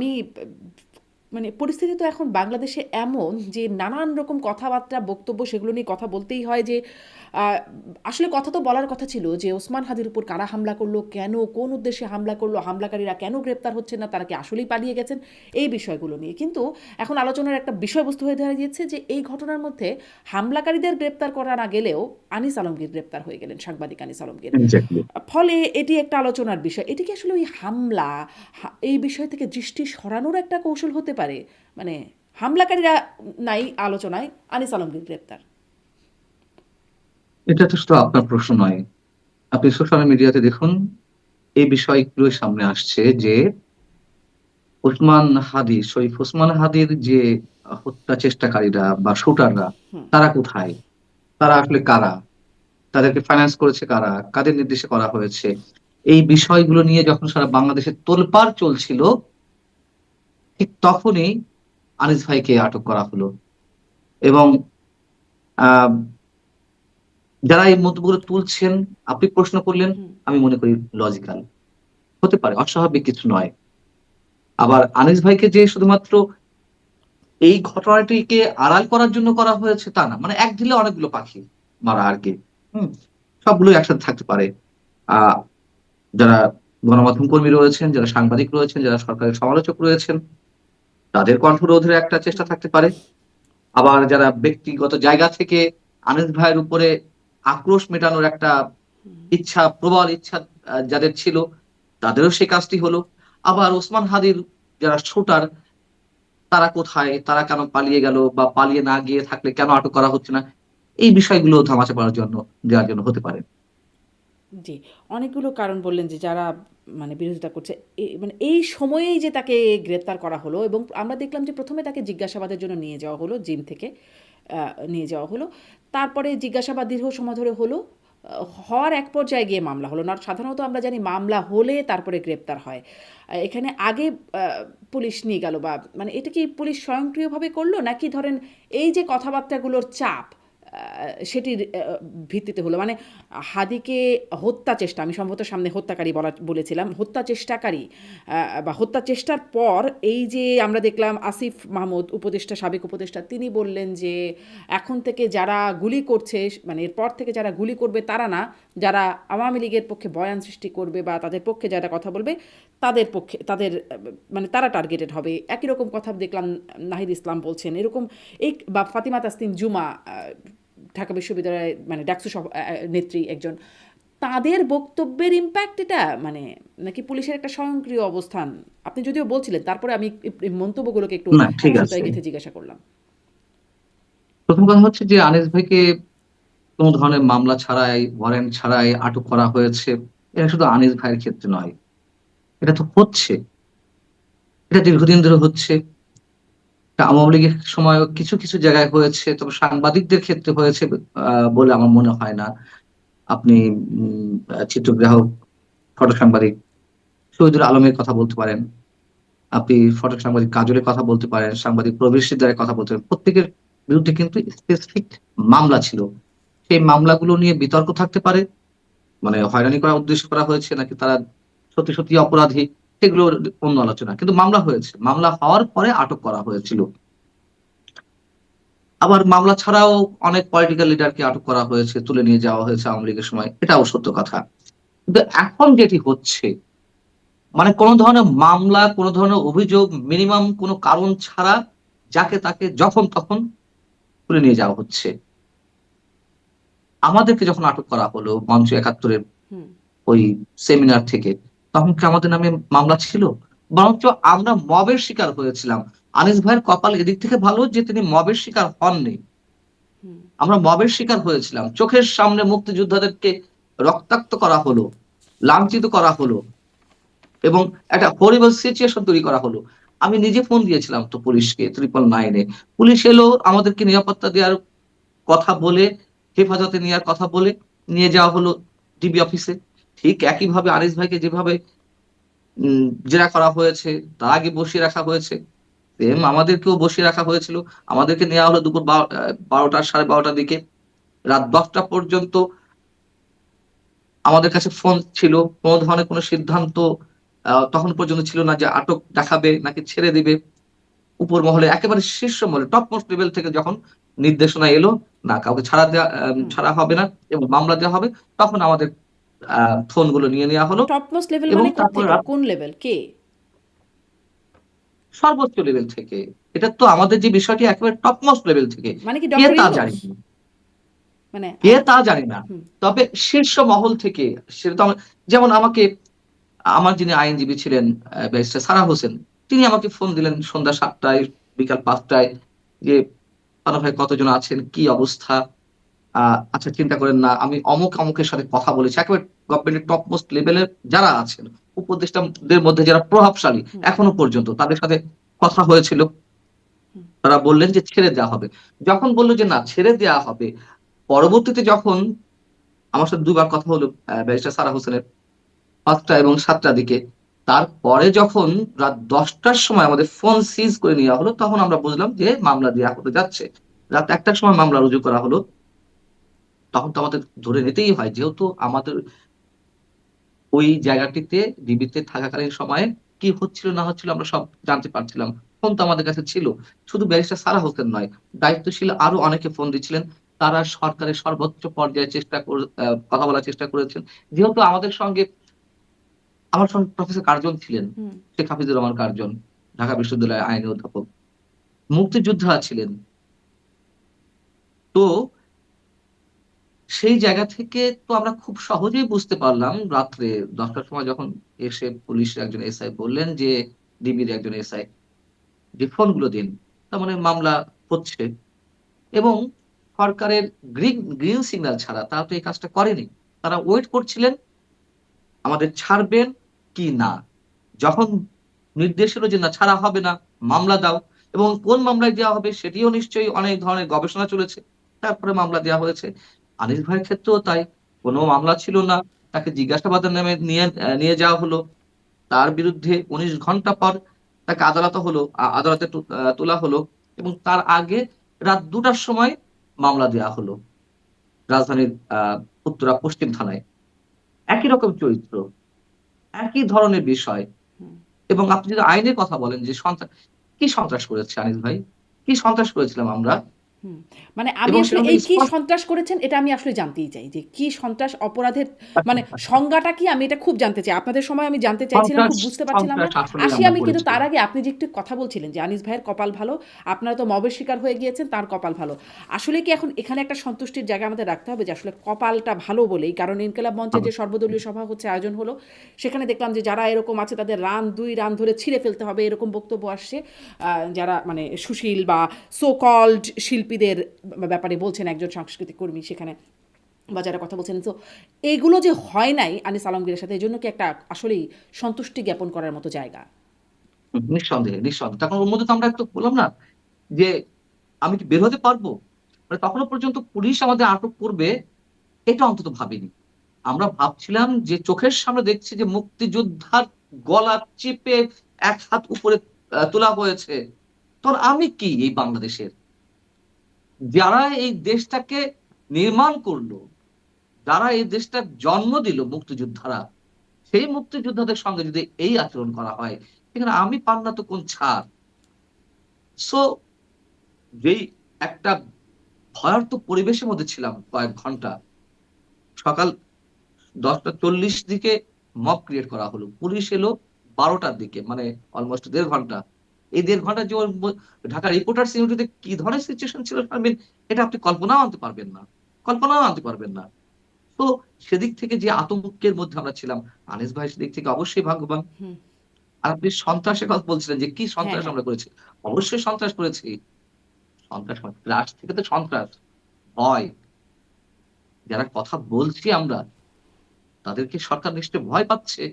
আমি মানে পরিস্থিতি তো এখন বাংলাদেশে এমন যে নানান রকম কথাবার্তা বক্তব্য সেগুলো নিয়ে কথা বলতেই হয় যে আহ, আসলে কথা তো বলার কথা ছিল যে ওসমান হাদির উপর কারা হামলা করলো, কেন, কোন উদ্দেশ্যে হামলা করলো, হামলাকারীরা কেন গ্রেপ্তার হচ্ছে না, তারা কি আসলেই পালিয়ে গেছেন, এই বিষয়গুলো নিয়ে। কিন্তু এখন আলোচনার একটা বিষয়বস্তু হয়ে দাঁড়িয়েছে যে এই ঘটনার মধ্যে হামলাকারীদের গ্রেপ্তার করা না গেলেও আনিস আলমগীর গ্রেপ্তার হয়ে গেলেন, সাংবাদিক আনিস আলমগীর। এক্স্যাক্টলি। ফলে এটি একটা আলোচনার বিষয়। এটি কি আসলে ওই হামলা, এই বিষয় থেকে দৃষ্টি সরানোর একটা কৌশল হতে পারে? মানে হামলাকারীরা নাই আলোচনায়, আনিস আলমগীর গ্রেপ্তার। এটা তো শুধু আপনার প্রশ্ন নয়, আপনি সোশ্যাল মিডিয়াতে দেখুন, এই বিষয়গুলো সামনে আসছে যে ওসমান হাদি, শরীফ ওসমান হাদির যে হত্যা চেষ্টাকারীরা বা শুটাররা, তারা কোথায়, তারা আসলে কারা, তাদেরকে ফাইন্যান্স করেছে কারা, কাদের নির্দেশে করা হয়েছে, এই বিষয়গুলো নিয়ে যখন সারা বাংলাদেশে তোলপাড় চলছিল, ঠিক তখনই আনিস ভাইকে আটক করা হলো। এবং আহ যারা এই মন্তব্যগুলো তুলছেন, আপনি প্রশ্ন করলেন, আমি মনে করি লজিক্যাল হতে পারে, অস্বাভাবিক কিছু নয়। আবার আনিস ভাইকে যে শুধুমাত্র এই ঘটনাটিকে আড়াল করার জন্য করা হয়েছে তা না, মানে এক ঢিলে অনেকগুলো পাখি মারা আর কি। হম, সবগুলো একসাথে থাকতে পারে। আহ যারা গণমাধ্যম কর্মী রয়েছেন, যারা সাংবাদিক রয়েছেন, যারা সরকারের সমালোচক রয়েছেন, তাদের কণ্ঠরোধের একটা চেষ্টা থাকতে পারে। আবার যারা ব্যক্তিগত জায়গা থেকে আনিস ভাইয়ের উপরে আক্রোশ মেটানোর একটা ইচ্ছা, প্রবল ইচ্ছা যাদের ছিল, তাদেরও সেই কাজটি হলো। আবার ওসমান হাদির যারা শুটার, তারা কোথায়, তারা কেন পালিয়ে গেল, বা পালিয়ে না গিয়ে থাকলে কেন আটক করা হচ্ছে না, এই বিষয়গুলো ধামাচাপা পড়ার জন্য, দেওয়ার জন্য হতে পারে। জি, অনেকগুলো কারণ বললেন যে যারা মানে বিরোধিতা করছে। মানে এই সময়েই যে তাকে গ্রেপ্তার করা হলো এবং আমরা দেখলাম যে প্রথমে তাকে জিজ্ঞাসাবাদের জন্য নিয়ে যাওয়া হলো জিম থেকে, নিয়ে যাওয়া হলো। তারপরে জিজ্ঞাসাবাদ দীর্ঘ সময় ধরে হলো। হওয়ার এক পর্যায়ে গিয়ে মামলা হলো না। সাধারণত আমরা জানি মামলা হলে তারপরে গ্রেপ্তার হয়। এখানে আগে পুলিশ নিয়ে গেল, বা মানে এটা কি পুলিশ স্বয়ংক্রিয়ভাবে করলো, নাকি ধরেন এই যে কথাবার্তাগুলোর চাপ সেটির ভিত্তিতে হলো? মানে হাদিকে হত্যা চেষ্টা, আমি সম্ভবত সামনে হত্যাকারী বলেছিলাম, হত্যা চেষ্টাকারী বা হত্যা চেষ্টার পর এই যে আমরা দেখলাম আসিফ মাহমুদ উপদেষ্টা, সাবেক উপদেষ্টা, তিনি বললেন যে এখন থেকে যারা গুলি করছে, মানে এরপর থেকে যারা গুলি করবে তারা না, যারা আওয়ামী লীগের পক্ষে বয়ান সৃষ্টি করবে বা তাদের পক্ষে যারা কথা বলবে তাদের পক্ষে, তাদের মানে তারা টার্গেটেড হবে। একই রকম কথা দেখলাম নাহিদ ইসলাম বলছেন এরকম। এই বা ফাতিমা তাসনিম জুমা, ঢাকা বিশ্ববিদ্যালয়ের মানে ডাকসু নেত্রী একজন, তাদের বক্তব্যের ইম্প্যাক্ট এটা, মানে নাকি পুলিশের একটা স্বয়ংক্রিয় অবস্থান? আপনি যদিও বলছিলেন, তারপরে আমি এই মন্তব্যগুলোকে একটু না, ঠিক সুতায় আছে। গেঁথে জিজ্ঞাসা করলাম। প্রথম কথা হচ্ছে যে আনিস ভাইকে কোনো ধরনের মামলা ছাড়াই, ওয়ারেন্ট ছাড়াই আটক করা হয়েছে। এটা শুধু আনিস ভাইয়ের ক্ষেত্রে নয়, এটা তো হচ্ছে, এটা দীর্ঘদিন ধরে হচ্ছে। এটা আওয়ামী লীগের সময় কিছু কিছু জায়গায় হয়েছে, তবে সাংবাদিকদের ক্ষেত্রে হয়েছে বলে আমার মনে হয় না। আপনি চিত্রগ্রাহক, ফটো সাংবাদিক শহীদুল আলমের কথা বলতে পারেন, আপনি ফটো সাংবাদিক কাজলের কথা বলতে পারেন, সাংবাদিক প্রবেশ সিকদারের কথা বলতে পারেন, প্রত্যেকের বিরুদ্ধে কিন্তু স্পেসিফিক মামলা ছিল। সেই মামলাগুলো নিয়ে বিতর্ক থাকতে পারে, মানে হয়রানি করার উদ্দেশ্য করা হয়েছে নাকি তারা সত্যি সত্যি অপরাধী, সেগুলো অন্য আলোচনা। কিন্তু মামলা হয়েছে, মামলা হওয়ার পরে আটক করা হয়েছিল। আবার মামলা ছাড়াও অনেক পলিটিক্যাল লিডারকে আটক করা হয়েছে, তুলে নিয়ে যাওয়া হয়েছে আওয়ামী লীগের সময়, এটাও সত্য কথা। কিন্তু এখন যেটি হচ্ছে, মানে কোন ধরনের মামলা, কোন ধরনের অভিযোগ, মিনিমাম কোনো কারণ ছাড়া যাকে তাকে যখন তখন তুলে নিয়ে যাওয়া হচ্ছে। আমাদেরকে যখন আটক করা হলো মঞ্চ একাত্তরের হুম। ওই সেমিনার থেকে, তখন কি আমাদের নামে মামলা ছিল? বরঞ্চ আমরা মবের শিকার হয়েছিলাম। আনিস ভাইয়ের কপাল এদিক থেকে ভালো যে তিনি মবের শিকার হননি। আমরা মবের শিকার হয়েছিলাম, চোখের সামনে মুক্তিযোদ্ধাদেরকে রক্তাক্ত করা হলো, লাঞ্ছিত করা হলো, এবং একটা হরিবল সিচুয়েশন তৈরি করা হলো। আমি নিজে ফোন দিয়েছিলাম তো পুলিশকে, 999-এ। পুলিশ এলো, আমাদেরকে নিরাপত্তা দেওয়ার কথা বলে, হেফাজতে নেওয়ার কথা বলে নিয়ে যাওয়া হলো ডিবি অফিসে। ঠিক একইভাবে আনিস ভাইকে যেভাবে জেরা করা হয়েছে, তার আগে বসিয়ে রাখা হয়েছে, সেম আমাদেরকেও বসিয়ে রাখা হয়েছিল। আমাদেরকে নেওয়া হলো দুপুর 12টা, 12:30টার দিকে। রাত 10টা পর্যন্ত আমাদের কাছে ফোন ছিল, কোনো ধরনের কোনো সিদ্ধান্ত তখন পর্যন্ত ছিল না যে আটক দেখাবে নাকি ছেড়ে দিবে। উপর মহলে একেবারে শীর্ষ মহলে টপ মোস্ট লেভেল থেকে যখন নির্দেশনা এলো, না কাউকে হুম। ছাড়া হবে না এবং মামলা দেওয়া হবে, তখন আমাদের ফোনগুলো নিয়ে নেওয়া হলো টপ মোস্ট লেভেল এবং মানে তারপরে কোত্থেকে? কোন লেভেল? কে? সর্বোচ্চ লেভেল থেকে। এটা তো আমাদের যে বিষয়টি একেবারে টপ মোস্ট লেভেল থেকে। মানে কি কে ডক্টর তা ইউনূস? জানি না। মানে কে তা জানি না। হুম, তবে শীর্ষ মহল থেকে সেটা তো যেমন আমাকে আমার যিনি আইনজীবী ছিলেন ব্যারিস্টার সারাহ হোসেন, তিনি আমাকে ফোন দিলেন সন্ধ্যা ৭ টায়, বিকাল ৫ টায় যে, "পানু ভাই কতজন আছেন? কি অবস্থা? আ আচ্ছা চিন্তা করেন না। আমি অমুক, অমুকের সাথে কথা বলেছি।" একেবারে গভর্নমেন্টের টপ মোস্ট লেভেলের যারা আছেন, উপদেষ্টাদের মধ্যে যারা প্রভাবশালী হুম, এখনো পর্যন্ত তাদের সাথে কথা হয়েছিল। হুম, তারা বললেন যে ছেড়ে দেওয়া হবে। যখন বলল যে না ছেড়ে দেওয়া হবে, পরবর্তীতে যখন আমার সাথে ২ বার কথা হলো ব্যারিস্টার সারাহ হোসেনের ৫টা এবং ৭টার দিকে। তারপরে যখন রাত ১০টার সময় আমাদের ফোন সিজ করে নেওয়া হলো, তখন আমরা বুঝলাম যে মামলা দেয়া হতে যাচ্ছে। রাত ১টার সময় মামলা রুজু করা হলো। তখন তো আমাদের ধরে নিতেই হয়। যেহেতু আমাদের ওই জায়গাটিতে ডিবিতে থাকাকালীন সময়ে কি হচ্ছিল না হচ্ছিল আমরা সব জানতে পারছিলাম। ফোন তো আমাদের কাছে ছিল। শুধু ব্যারিস্টার সারাহ হোসেন নয়, দায়িত্বশীল আরো অনেকে ফোন দিচ্ছিলেন। তারা সরকারের সর্বোচ্চ পর্যায়ে কথা বলার চেষ্টা করেছেন। যেহেতু আমার সঙ্গে প্রফেসর কার্জন ছিলেন। হুম, শেখ হাফিজুর রহমান কার্জন, ঢাকা বিশ্ববিদ্যালয়ের আইনের অধ্যাপক। মুক্তিযোদ্ধা ছিলেন। তো সেই জায়গা থেকে তো আমরা খুব সহজেই বুঝতে পারলাম রাত্রে ১০ টার সময় যখন এসে পুলিশের একজন এসআই বললেন যে, ডিবির একজন এসআই যে, "ফোনগুলো দিন।" তার মানে মামলা হচ্ছে এবং সরকারের গ্রিন সিগন্যাল ছাড়া তারা তো এই কাজটা করেনি। তারা ওয়েট করছিলেন আমাদের ছাড়বেন কি না। যখন নির্দেশ এলো যে না ছাড়া হবে না, মামলা দাও এবং কোন মামলায় দেওয়া হবে সেটিও নিশ্চয়ই অনেক ধরনের গবেষণা চলেছে। তারপরে মামলা দেওয়া হয়েছে। আনিস ভাইয়ের ক্ষেত্রেও তাই। কোন মামলা ছিল না। তাকে জিজ্ঞাসাবাদের নামে নিয়ে যাওয়া হলো। তার বিরুদ্ধে ১৯ ঘন্টা পর তাকে আদালতে তোলা হলো এবং তার আগে রাত ২ টার সময় মামলা দেওয়া হলো। রাজধানীর উত্তরা পশ্চিম থানায়। একই রকম চরিত্র, একই ধরনের বিষয়। হুম। এবং আপনি যদি আইনের কথা বলেন যে কি সন্ত্রাস করেছে আনিস ভাই? কি সন্ত্রাস করেছিলাম আমরা? হুম। মানে আমি এবং আসলে সেখানে এই কি স্পষ্ট সন্ত্রাস করেছেন এটা আমি আসলে জানতেই চাই। যে কি সন্ত্রাস অপরাধের মানে সংজ্ঞাটা কি আমি এটা খুব জানতে চাই। আপনাদের সময় আমি জানতে চাইছিলাম, খুব বুঝতে পারছিলাম না। সন্ত্রাস আসলেই আসি আমরা আমি, কিন্তু করেছি। তার আগে আপনি যে একটু কথা বলছিলেন যে আনিস ভাইয়ের কপাল ভালো। আপনারা তো মবের শিকার হয়ে গিয়েছেন, তার কপাল ভালো। আসলে কি এখন এখানে একটা সন্তুষ্টির জায়গা আমাদের রাখতে হবে যে আসলে কপালটা ভালো বলেই, কারণ ইনকিলাব মঞ্চের ভালো। যে সর্বদলীয় সভা হচ্ছে, আয়োজন হলো, সেখানে দেখলাম যে যারা এরকম আছে তাদের ২ রান ধরে ছিঁড়ে ফেলতে হবে এরকম বক্তব্য আসছে। যারা মানে সুশীল বা সো কল্ড শিল্পীদের ব্যাপারে বলছেন একজন সাংস্কৃতিক কর্মী সেখানে, বা যারা কথা বলছেন। তো এগুলো যে হয় নাই আনিস আলমগীরের সাথে, এজন্য কি একটা আসলেই সন্তুষ্টি জ্ঞাপন করার মতো জায়গা? নিঃসন্দেহে, নিঃসন্দেহে। তখন ওর মধ্যে তো আমরা একটু বললাম না যে, "আমি কি বের হতে পারবো?" মানে তখনো পর্যন্ত পুলিশ আমাদের আটক করবে এটা অন্তত ভাবিনি। আমরা ভাবছিলাম যে চোখের সামনে দেখছি যে মুক্তিযোদ্ধার গলা চিপে এক হাত উপরে তোলা হয়েছে। তখন আমি কি এই বাংলাদেশের? যারা এই দেশটাকে নির্মাণ করলো, যারা এই দেশটার জন্ম দিল মুক্তিযোদ্ধারা, সেই মুক্তিযোদ্ধাদের সঙ্গে যদি এই আচরণ করা হয়, সেখানে আমি পার না তো কোন ছাড়? সো যেই একটা ভয়ার্ত পরিবেশের মধ্যে ছিলাম কয়েক ঘন্টা। সকাল ১০:৪০ দিকে মব ক্রিয়েট করা হলো। পুলিশ এলো ১২টার দিকে। মানে অলমোস্ট ১.৫ ঘন্টা। এই ১.৫ ঘন্টা যে ওর ঢাকা রিপোর্টার্স ইউনিটিতে কি ধরনের সিচুয়েশন ছিল শারমিন, এটা আপনি কল্পনাও আনতে পারবেন না। কল্পনাও আনতে পারবেন না। তো সেদিক থেকে যে আতঙ্কের মধ্যে আমরা ছিলাম, আনিস ভাই সেদিক থেকে অবশ্যই ভাগ্যবান। হুম। আর আপনি সন্ত্রাসের কথা বলছিলেন যে কি হ্যাঁ, সন্ত্রাস হ্যাঁ। আমরা করেছি। অবশ্যই সন্ত্রাস করেছি। সন্ত্রাস মানে রাশ থেকে তো সন্ত্রাস, ভয়। যারা কথা বলছি আমরা, তাদেরকে সরকার নিশ্চয়ই ভয় পাচ্ছে।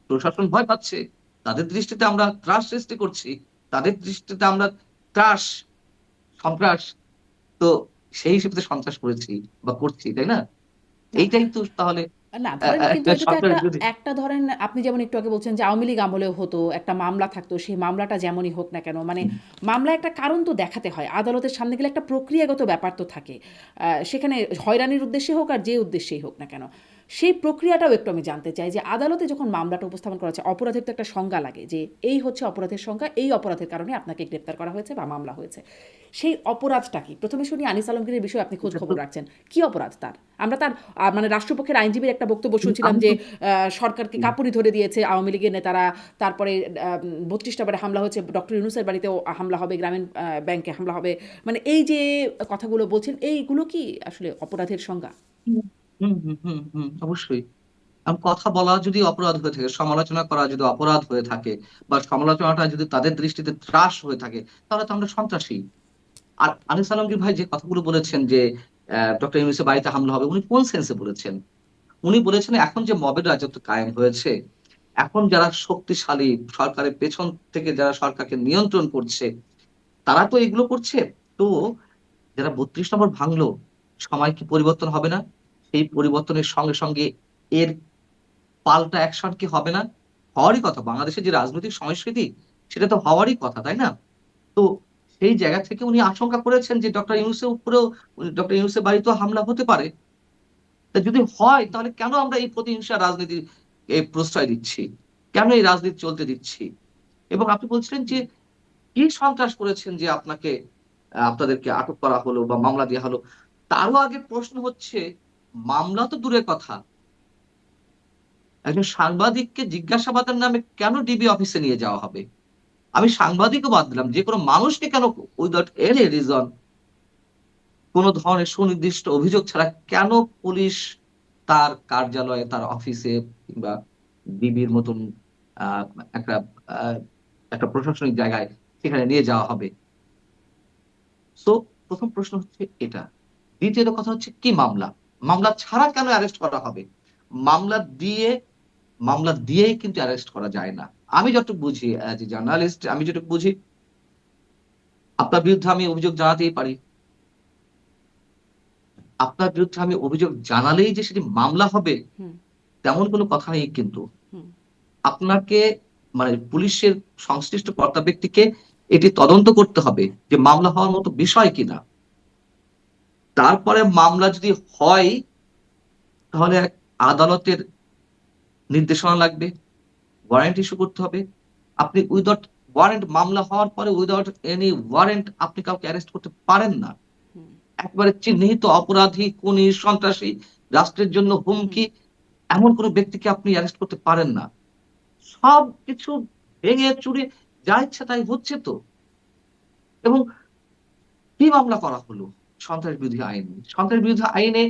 প্রশাসন ভয় পাচ্ছে। তাদের দৃষ্টিতে আমরা ত্রাস সৃষ্টি করছি। তাদের দৃষ্টিতে আমরা ত্রাস, সন্ত্রাস। তো সেই হিসেবে তো সন্ত্রাস করেছি বা করছি, তাই না? না, এইটাই তো তাহলে না ধরেন, কিন্তু এটা তো সরকার একটা যদি একটা ধরেন আপনি যেমন একটু আগে বলছেন যে আওয়ামী লীগ আমলেও হতো, একটা মামলা থাকতো, সেই মামলাটা যেমনই হোক না কেন, মানে হুম, মামলা একটা কারণ তো দেখাতে হয়, আদালতের সামনে গেলে একটা প্রক্রিয়াগত ব্যাপার তো থাকে। সেখানে হয়রানির উদ্দেশ্যে হোক আর যে উদ্দেশ্যেই হোক না কেন, সেই প্রক্রিয়াটাও একটু আমি জানতে চাই যে আদালতে যখন মামলাটা উপস্থাপন করা হচ্ছে, অপরাধের তো একটা সংজ্ঞা লাগে যে এই হচ্ছে অপরাধের সংজ্ঞা, এই অপরাধের কারণে আপনাকে গ্রেপ্তার করা হয়েছে বা মামলা হয়েছে। সেই অপরাধটা কি? প্রথমে শুনি আনিস আলমগীরের বিষয়ে আপনি খোঁজ এটা খবর তো রাখছেন। কি অপরাধ তার? আমরা তার মানে রাষ্ট্রপক্ষের আইনজীবীর একটা বক্তব্য শুনছিলাম আমি যে তো সরকারকে কাপুরি ধরে দিয়েছে আওয়ামী লীগের নেতারা, তারপরে ৩২টা বারে হামলা হচ্ছে, ডক্টর ইউনূসের বাড়িতেও হামলা হবে, গ্রামীণ ব্যাংকে হামলা হবে। মানে এই যে কথাগুলো বলছেন, এইগুলো কি আসলে অপরাধের সংজ্ঞা? হুম, হুম, হুম, হুম, হুম, অবশ্যই। কথা বলা যদি অপরাধ হয়ে থাকে, সমালোচনা করা যদি অপরাধ হয়ে থাকে, বা সমালোচনাটা যদি তাদের দৃষ্টিতে ত্রাস হয়ে থাকে, তাহলে তো আমরা সন্ত্রাসী। আর আনিস আলমগীর ভাই যে কথাগুলো বলেছেন যে ডক্টর ইউনূসের বাড়িতে হামলা হবে, উনি কোন সেন্সে বলেছেন? উনি বলেছেন এখন যে মবের রাজত্ব কায়েম হয়েছে, এখন যারা শক্তিশালী, সরকারের পেছন থেকে যারা সরকারকে নিয়ন্ত্রণ করছে, তারা তো এগুলো করছে। তো যারা ৩২ নম্বর ভাঙলো, সময় কি পরিবর্তন হবে না? সেই পরিবর্তনের সঙ্গে সঙ্গে এর পাল্টা অ্যাকশন কি হবে না? হওয়ারই কথা। বাংলাদেশের যে রাজনৈতিক সংস্কৃতি, সেটা তো হওয়ারই কথা, তাই না? তো সেই জায়গা থেকে উনি আশঙ্কা করেছেন যে ডক্টর ইউনূসের উপরেও, ডক্টর ইউনূসের বাড়িতেও হামলা হতে পারে। তা যদি হয় তাহলে কেন আমরা এই প্রতিহিংসা রাজনীতির প্রশ্রয় দিচ্ছি? কেন এই রাজনীতি চলতে দিচ্ছি? এবং আপনি বলছিলেন যে কি সন্ত্রাস করেছেন যে আপনাকে আপনাদেরকে আটক করা হলো বা মামলা দেয়া হলো। তারও আগে প্রশ্ন হচ্ছে, মামলা তো দূরের কথা। একজন সাংবাদিককে জিজ্ঞাসাবাদের নামে কেন ডিবি অফিসে নিয়ে যাওয়া হবে? আমি সাংবাদিকও বাদ দিলাম। যেকোনো মানুষকে কেন উইথআউট এনি রিজন, কোন ধরনের সুনির্দিষ্ট অভিযোগ ছাড়া কেন পুলিশ তার কার্যালয়ে, তার অফিসে কিংবা ডিবির মতন আ একটা আ একটা প্রশাসনিক জায়গায় সেখানে নিয়ে যাওয়া হবে? সো ১ম প্রশ্ন হচ্ছে এটা। দ্বিতীয়ত কথা হচ্ছে কি মামলা? মামলা ছাড়া কেন অ্যারেস্ট করা হবে? মামলা দিয়ে মামলা দিয়েই কিন্তু অ্যারেস্ট করা যায় না। আমি যতটুকু বুঝি অ্যাজ এ জার্নালিস্ট, আমি যেটুকু বুঝি, আপনার বিরুদ্ধে আমি অভিযোগ জানাতেই পারি। আপনার বিরুদ্ধে আমি অভিযোগ জানালেই যে সেটি মামলা হবে, হুম, তেমন কোনো কথা নেই কিন্তু। হুম, আপনাকে মানে পুলিশের সংশ্লিষ্ট কর্তা ব্যক্তিকে এটি তদন্ত করতে হবে যে মামলা হওয়ার মতো বিষয় কিনা। তারপরে মামলা যদি হয়, তাহলে এক আদালতের নির্দেশনা লাগবে, ওয়ারেন্ট ইস্যু করতে হবে। আপনি উইথআউট ওয়ারেন্ট, মামলা হওয়ার পরে উইথআউট এনি ওয়ারেন্ট আপনি কাউকে অ্যারেস্ট করতে পারেন না। হুম, একেবারে চিহ্নিত অপরাধী, খুনি, সন্ত্রাসী, রাষ্ট্রের জন্য হুম। হুমকি, এমন কোন ব্যক্তিকে আপনি অ্যারেস্ট করতে পারেন না। সবকিছু ভেঙে চুরে যা ইচ্ছা তাই হচ্ছে তো। এবং কি মামলা করা হলো? সন্ত্রাস বিরোধী আইনে। সন্ত্রাস বিরোধী আইনে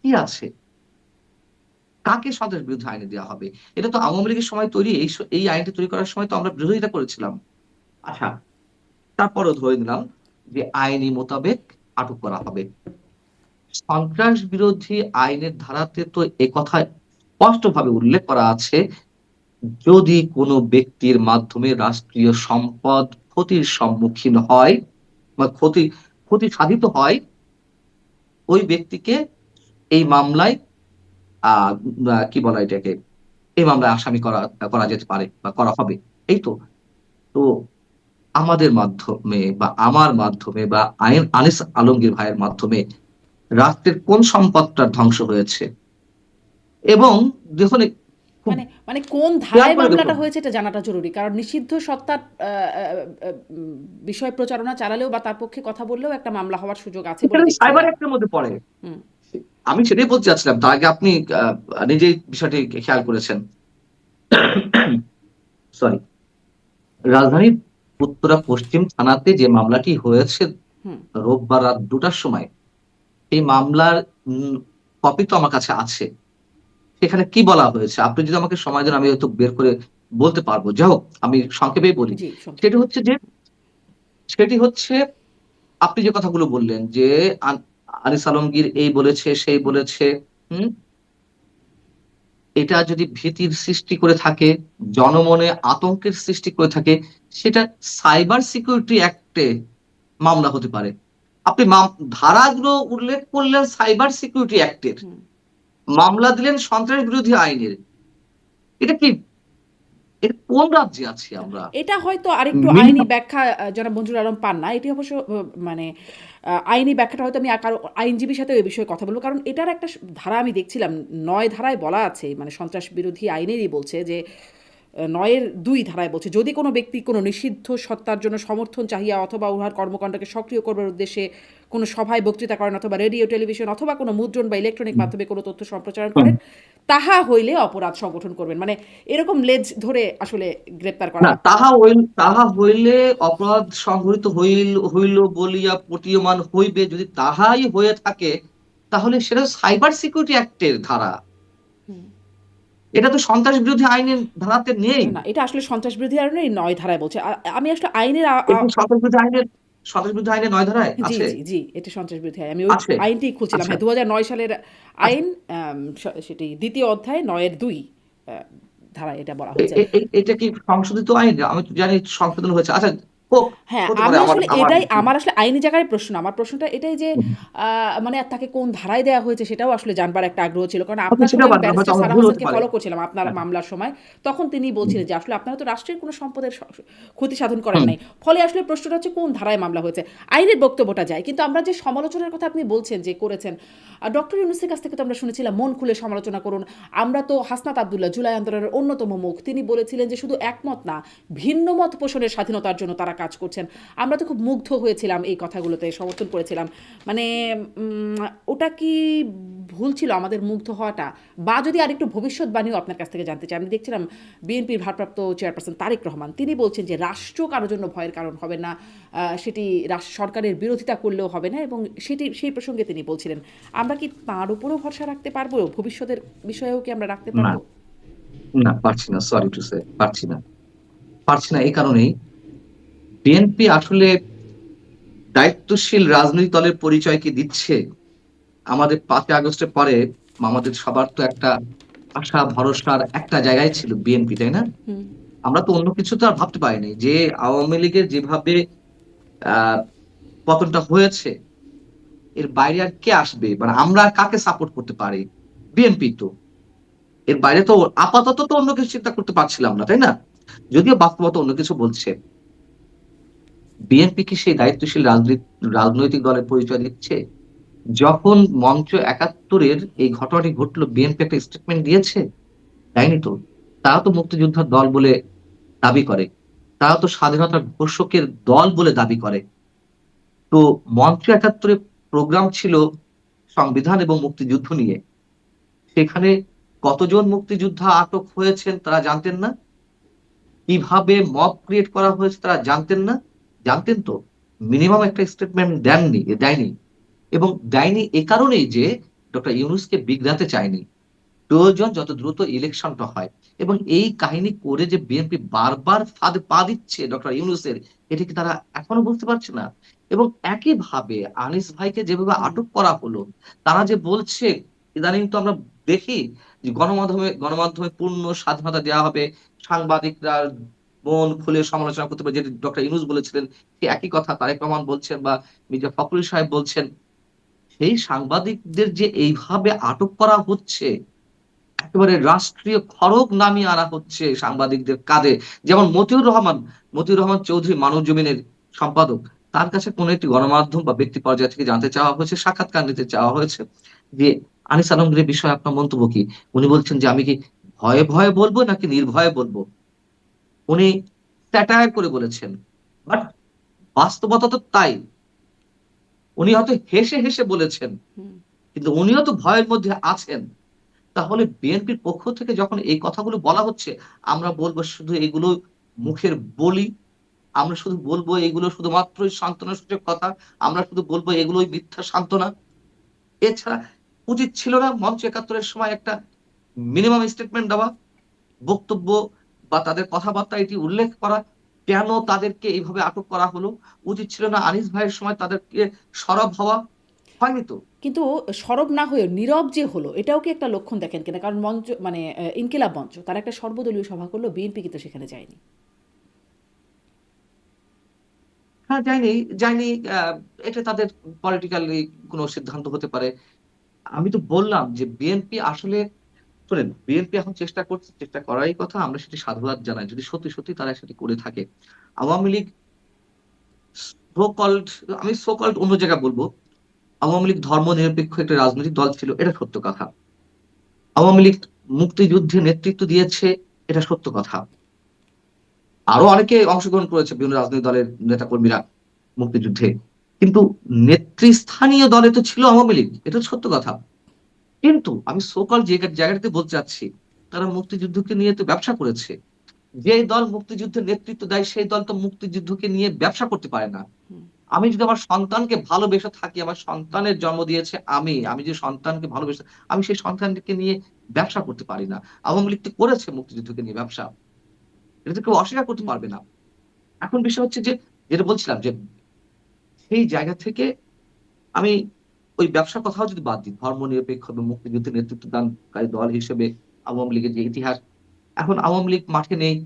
কি আছে? কাকে সন্ত্রাস বিরোধী আইনে দেয়া হবে? এটা তো আওয়ামী লীগের সময় তৈরি, এই আইনটি তৈরি করার সময় তো আমরা বিরোধিতা করেছিলাম। আচ্ছা, তারপরেও ধরে নিলাম যে আইনি মোতাবেক আটক করা হবে। সন্ত্রাস বিরোধী আইনের ধারাতে তো একথা স্পষ্টভাবে উল্লেখ করা আছে, যদি কোন ব্যক্তির মাধ্যমে রাষ্ট্রীয় সম্পদ ক্ষতির সম্মুখীন হয় বা ক্ষতি সাধিত হয়, ওই ব্যক্তিকে এই মামলায় আ আ কি বলা এটাকে? এই মামলায় আসামি করা করা যেতে পারে বা করা হবে। এই তো? তো আমাদের মাধ্যমে বা আমার মাধ্যমে বা আনিস আলমগীর ভাইয়ের মাধ্যমে রাষ্ট্রের কোন সম্পদটা ধ্বংস হয়েছে? এবং দেখুন খুব মানে মানে কোন খেয়াল ধারায় করে দেখুন, মামলাটা হয়েছে এটা জানাটা জরুরি। কারণ নিষিদ্ধ সত্তার বিষয় প্রচারণা চালালেও বা তার পক্ষে কথা বললেও একটা মামলা হওয়ার সুযোগ আছে বলে এখানে দেখছি সাইবার না। অ্যাক্ট এর মধ্যে পড়ে। হুম, আমি সেটাই বলতে চাচ্ছিলাম। তার আগে আপনি নিজেই বিষয়টি খেয়াল করেছেন। সরি। রাজধানীর উত্তরা পশ্চিম থানাতে যে মামলাটি হয়েছে হুম, রোববার রাত ২ টার সময়, এই মামলার কপি তো আমার কাছে আছে। সেখানে কি বলা হয়েছে? আপনি যদি আমাকে সময় দেন আমি হয়তো বের করে বলতে পারব। যাই হোক, আমি সংক্ষেপেই বলি। জি, সংক্ষেপে সেটি বলুন। হচ্ছে যে সেটি হচ্ছে আপনি যে কথাগুলো বললেন যে আনিস আলমগীর এই বলেছে, সেই হুম, বলেছে, হুম? এটা যদি ভীতির সৃষ্টি করে থাকে, জনমনে আতঙ্কের সৃষ্টি করে থাকে, সেটা সাইবার সিকিউরিটি অ্যাক্টে মামলা হতে পারে। আপনি ধারাগুলো উল্লেখ করলেন সাইবার সিকিউরিটি অ্যাক্টের। হুম, মামলা দিলেন সন্ত্রাস বিরোধী আইনের। এটা কি এর কোন রাজ্যে আছি না, আমরা? এটা হয়তো আরেকটু আইনি মিনিমাম ব্যাখ্যা জনাব মঞ্জুর আলম পান না। এটি অবশ্য মানে আইনি ব্যাখ্যাটা হয়তো আমি কারো আইনজীবীর সাথেও এ বিষয়ে কথা বলব। কারণ এটার একটা ধারা আমি দেখছিলাম ৯ ধারায় বলা আছে, মানে সন্ত্রাস বিরোধী আইনেরই বলছে যে ৯-এর ২ ধারায় বলছে, যদি কোনো ব্যক্তি কোনো নিষিদ্ধ সত্তার জন্য সমর্থন চাহিয়া অথবা উহার কর্মকাণ্ডকে সক্রিয় করবার উদ্দেশ্যে কোনো সভায় বক্তৃতা করেন অথবা রেডিও, টেলিভিশন অথবা কোনো মুদ্রণ বা ইলেকট্রনিক মাধ্যমে কোনো তথ্য সম্প্রচারণ করেন, তাহা হইলে অপরাধ সংগঠন করবেন। মানে এরকম লেজ ধরে আসলে গ্রেপ্তার করা। না, তাহা হইলে অপরাধ সংঘটিত হইল বলিয়া প্রতীয়মান হইবে, যদি তাহাই হয়ে থাকে তাহলে সেটা সাইবার সিকিউরিটি অ্যাক্টের ধারা। হুম। এটা তো সন্ত্রাস বিরোধী আইনের ধারাতে নেই। না, এটা আসলে সন্ত্রাস বিরোধী আইনের ৯ ধারায় বলছে। আমি আসলে আইনের এটি সন্ত্রাস বিরোধী আইনের ৯ ধারায় জি, আছে? জি, জি, এটা সন্ত্রাস বিরোধী আইন। আমি ওই আছে? আইনটিই খুঁজছিলাম। আচ্ছা, হ্যাঁ, ২০০৯ সালের আচ্ছা। আইন, সেটি ২য় অধ্যায় ৯-এর ২ আ ধারায় এটা বলা এ হয়েছে। এ এ এটা কি সংশোধিত আইন? আমি তো জানি সংশোধন হয়েছে। আচ্ছা, হোক, হ্যাঁ, হতে পারে আমি আমার আসলে আমার এটাই আমার আসলে আইনি জায়গায় প্রশ্ন না। আমার প্রশ্নটা এটাই যে হুম। আ মানে তাকে কোন ধারায় দেয়া হয়েছে সেটাও আসলে জানবার একটা আগ্রহ ছিল। কারণ হয়তো আপনার সেটা সময় আমি বাদ দাও, হয়তো ব্যারিস্টার আমার সারা ভুল হতে হাসানকে পারে। ফলো করছিলাম আপনার হ্যাঁ, মামলার সময়। তখন তিনি হুম, বলছিলেন যে আসলে আপনারা তো রাষ্ট্রের কোনো সম্পদের ক্ষতি সাধন করেন হুম, নাই। ফলে আসলে প্রশ্নটা হচ্ছে কোন ধারায় মামলা হয়েছে। আইনের বক্তব্যটা যায়। কিন্তু আমরা যে সমালোচনার কথা আপনি বলছেন যে করেছেন, ডক্টর ইউনূসের কাছ থেকে তো আমরা শুনেছিলাম মন খুলে সমালোচনা করুন। আমরা তো হাসনাত আব্দুল্লাহ জুলাই আন্দোলনের অন্যতম মুখ। তিনি বলেছিলেন যে শুধু একমত না, ভিন্ন মত পোষণের স্বাধীনতার জন্য তারা কাজ করছেন। আমরা তো খুব মুগ্ধ হয়েছিলাম এই কথাগুলোতে, সমর্থন করেছিলাম। মানে উম ওটা কি ভুল ছিল আমাদের মুগ্ধ হওয়াটা? বা যদি আরেকটু ভবিষ্যৎবাণীও আপনার কাছ থেকে জানতে চাই। আমি দেখছিলাম বিএনপির ভারপ্রাপ্ত চেয়ারপারসন তারেক রহমান, তিনি বলছেন যে রাষ্ট্র কারো জন্য ভয়ের কারণ হবে না। সেটি সরকারের বিরোধিতা করলেও হবে না, এবং সেই প্রসঙ্গে তিনি বলছিলেন। আমরা কি তাঁর উপরেও ভরসা রাখতে পারবো? ভবিষ্যতের বিষয়েও কি আমরা রাখতে না, পারবো? না পারছি না। সরি টু সে পারছি না। পারছি না এই কারণেই বিএনপি আসলে দায়িত্বশীল রাজনৈতিক দলের পরিচয় কি দিচ্ছে? আমাদের ৫ই আগস্টের পরে আমাদের সবার তো একটা আশা ভরসার একটা জায়গায় ছিল বিএনপি, তাই না? হুম, আমরা তো অন্য কিছু তো আর ভাবতে পারিনি যে আওয়ামী লীগের যেভাবে আহ পতনটা হয়েছে, এর বাইরে আর কে আসবে? মানে আমরা আর কাকে সাপোর্ট করতে পারি? বিএনপি তো। এর বাইরে তো আপাতত তো অন্য কিছু চিন্তা করতে পারছিলাম না, তাই না? যদিও বাস্তবতা অন্য কিছু বলছে। বিএনপি কি সেই দায়িত্বশীল রাজনৈতিক দলের পরিচয় দিচ্ছে? যখন মঞ্চ ৭১ এর এই ঘটনাটি ঘটলো, বিএনপি একটা স্টেটমেন্ট দিয়েছে? দেয়নি তো। তারা তো মুক্তিযোদ্ধার দল বলে দাবি করে। তারা তো স্বাধীনতার ঘোষকের দল বলে দাবি করে। তো মঞ্চ ৭১ এ প্রোগ্রাম ছিল সংবিধান এবং মুক্তিযুদ্ধ নিয়ে। সেখানে কতজন মুক্তিযোদ্ধা আটক হয়েছেন তারা জানতেন না? কিভাবে মব ক্রিয়েট করা হয়েছে তারা জানতেন না? জানতেন তো। মিনিমাম একটা স্টেটমেন্ট দেয়নি। এবং দেয়নি এ কারণেই যে ডক্টর ইউনূসকে বিগড়াতে চায়নি। প্রয়োজন যত দ্রুত ইলেকশনটা হয়। এবং এই কাহিনী করে যে বিএনপি বারবার ফাঁদে পা দিচ্ছে ডক্টর ইউনূসের, এটা কি তারা এখনো বুঝতে পারছে না? এবং একইভাবে আনিস ভাইকে যেভাবে হুম, আটক করা হলো, তারা যে বলছে, ইদানিং তো আমরা দেখি যে গণমাধ্যমে পূর্ণ স্বাধীনতা দেওয়া হবে। সাংবাদিকরা মন খুলে সমালোচনা করতে পারে, যেটি ডক্টর ইউনূস বলেছিলেন, সেই একই কথা তারেক রহমান বলছেন বা মির্জা ফখরুল সাহেব বলছেন। সেই সাংবাদিকদের যে এইভাবে আটক করা হচ্ছে, একেবারে রাষ্ট্রীয় খড়গ নামিয়ে আনা হচ্ছে সাংবাদিকদের কাঁধে। যেমন মতিউর রহমান চৌধুরী মানবজমিনের সম্পাদক। তার কাছে কোন একটি গণমাধ্যম বা ব্যক্তি পর্যায় থেকে জানতে চাওয়া হয়েছে, সাক্ষাৎকার নিতে চাওয়া হয়েছে যে, আনিস আলমগীরের বিষয়ে আপনার মন্তব্য কি? উনি বলছেন যে, আমি কি ভয়ে বলব নাকি নির্ভয়ে বলব? উনি স্যাটায়ার করে বলেছেন। বাট বাস্তবতা তো তাই। উনি হয়তো হেসে বলেছেন। হুম। কিন্তু উনিও তো ভয়ের মধ্যে আছেন। তাহলে বিএনপির পক্ষ থেকে যখন এই কথাগুলো বলা হচ্ছে, আমরা বলব শুধু এগুলো মুখের বুলি। আমরা শুধু বলব এগুলো শুধুমাত্রই সান্ত্বনাসূচক কথা। আমরা শুধু বলব এগুলোই মিথ্যা সান্ত্বনা। এছাড়া উচিত ছিল না মঞ্চ ৭১ এর সময় একটা মিনিমাম স্টেটমেন্ট দেওয়া, বক্তব্য বা তাদের কথাবার্তা এটি উল্লেখ করা। কেন তাদেরকে এইভাবে আটক করা হলো? উচিত ছিল না আনিস ভাইয়ের সময় তাদেরকে সরব হওয়া? হয়নি তো। কিন্তু সরব না হয়েও নীরব যে হলো, এটাও কি একটা লক্ষণ দেখেন কিনা? কারণ মঞ্চ মানে ইনকিলাব মঞ্চ তারা একটা সর্বদলীয় সভা করলো, বিএনপি কিন্তু সেখানে যায়নি। হ্যাঁ, যায়নি। আ এটা তাদের পলিটিক্যালি কোন সিদ্ধান্ত হতে পারে। আমি তো বললাম যে বিএনপি আসলে শোনেন, বিএনপি এখন চেষ্টা করছে, চেষ্টা করারই কথা, আমরা সেটি সাধুবাদ জানাই যদি সত্যি সত্যি তারা সেটি করে থাকে। আওয়ামী লীগ সো কল্ড, আমি সো কল্ড অন্য জায়গায় বলবো, আওয়ামী লীগ ধর্ম নিরপেক্ষ একটা রাজনৈতিক দল ছিল, এটা সত্য কথা। আওয়ামী লীগ মুক্তিযুদ্ধে নেতৃত্ব দিয়েছে, এটা সত্য কথা। আরো অনেকে অংশগ্রহণ করেছে বিভিন্ন রাজনৈতিক দলের নেতা কর্মীরা মুক্তিযুদ্ধে, কিন্তু নেতৃস্থানীয় দলে তো ছিল আওয়ামী লীগ, এটা সত্য কথা। কিন্তু আমি সোকল যে জায়গাটাতে বলতে চাচ্ছি, তারা মুক্তিযুদ্ধকে নিয়ে তো ব্যবসা করেছে। যে দল মুক্তিযুদ্ধের নেতৃত্ব দেয় সেই দল তো মুক্তিযুদ্ধকে নিয়ে ব্যবসা করতে পারে না। হুম, আমি যদি আমার সন্তানকে ভালোবেসে থাকি, আমার সন্তানের জন্ম দিয়েছে আমি, আমি যে সন্তানকে ভালোবেসে, আমি সেই সন্তানকে নিয়ে ব্যবসা করতে পারি না। আওয়ামী লীগ তো করেছে মুক্তিযুদ্ধকে নিয়ে ব্যবসা, এটা তো কেউ অস্বীকার করতে হুম, পারবে না। এখন বিষয় হচ্ছে যে, যেটা বলছিলাম যে সেই জায়গা থেকে আমি ওই ব্যবসার কথাও যদি বাদ দিই, ধর্মনিরপেক্ষ এবং মুক্তিযুদ্ধের নেতৃত্ব দানকারী দল হিসেবে আওয়ামী লীগের যে ইতিহাস, এখন আওয়ামী লীগ মাঠে নেই,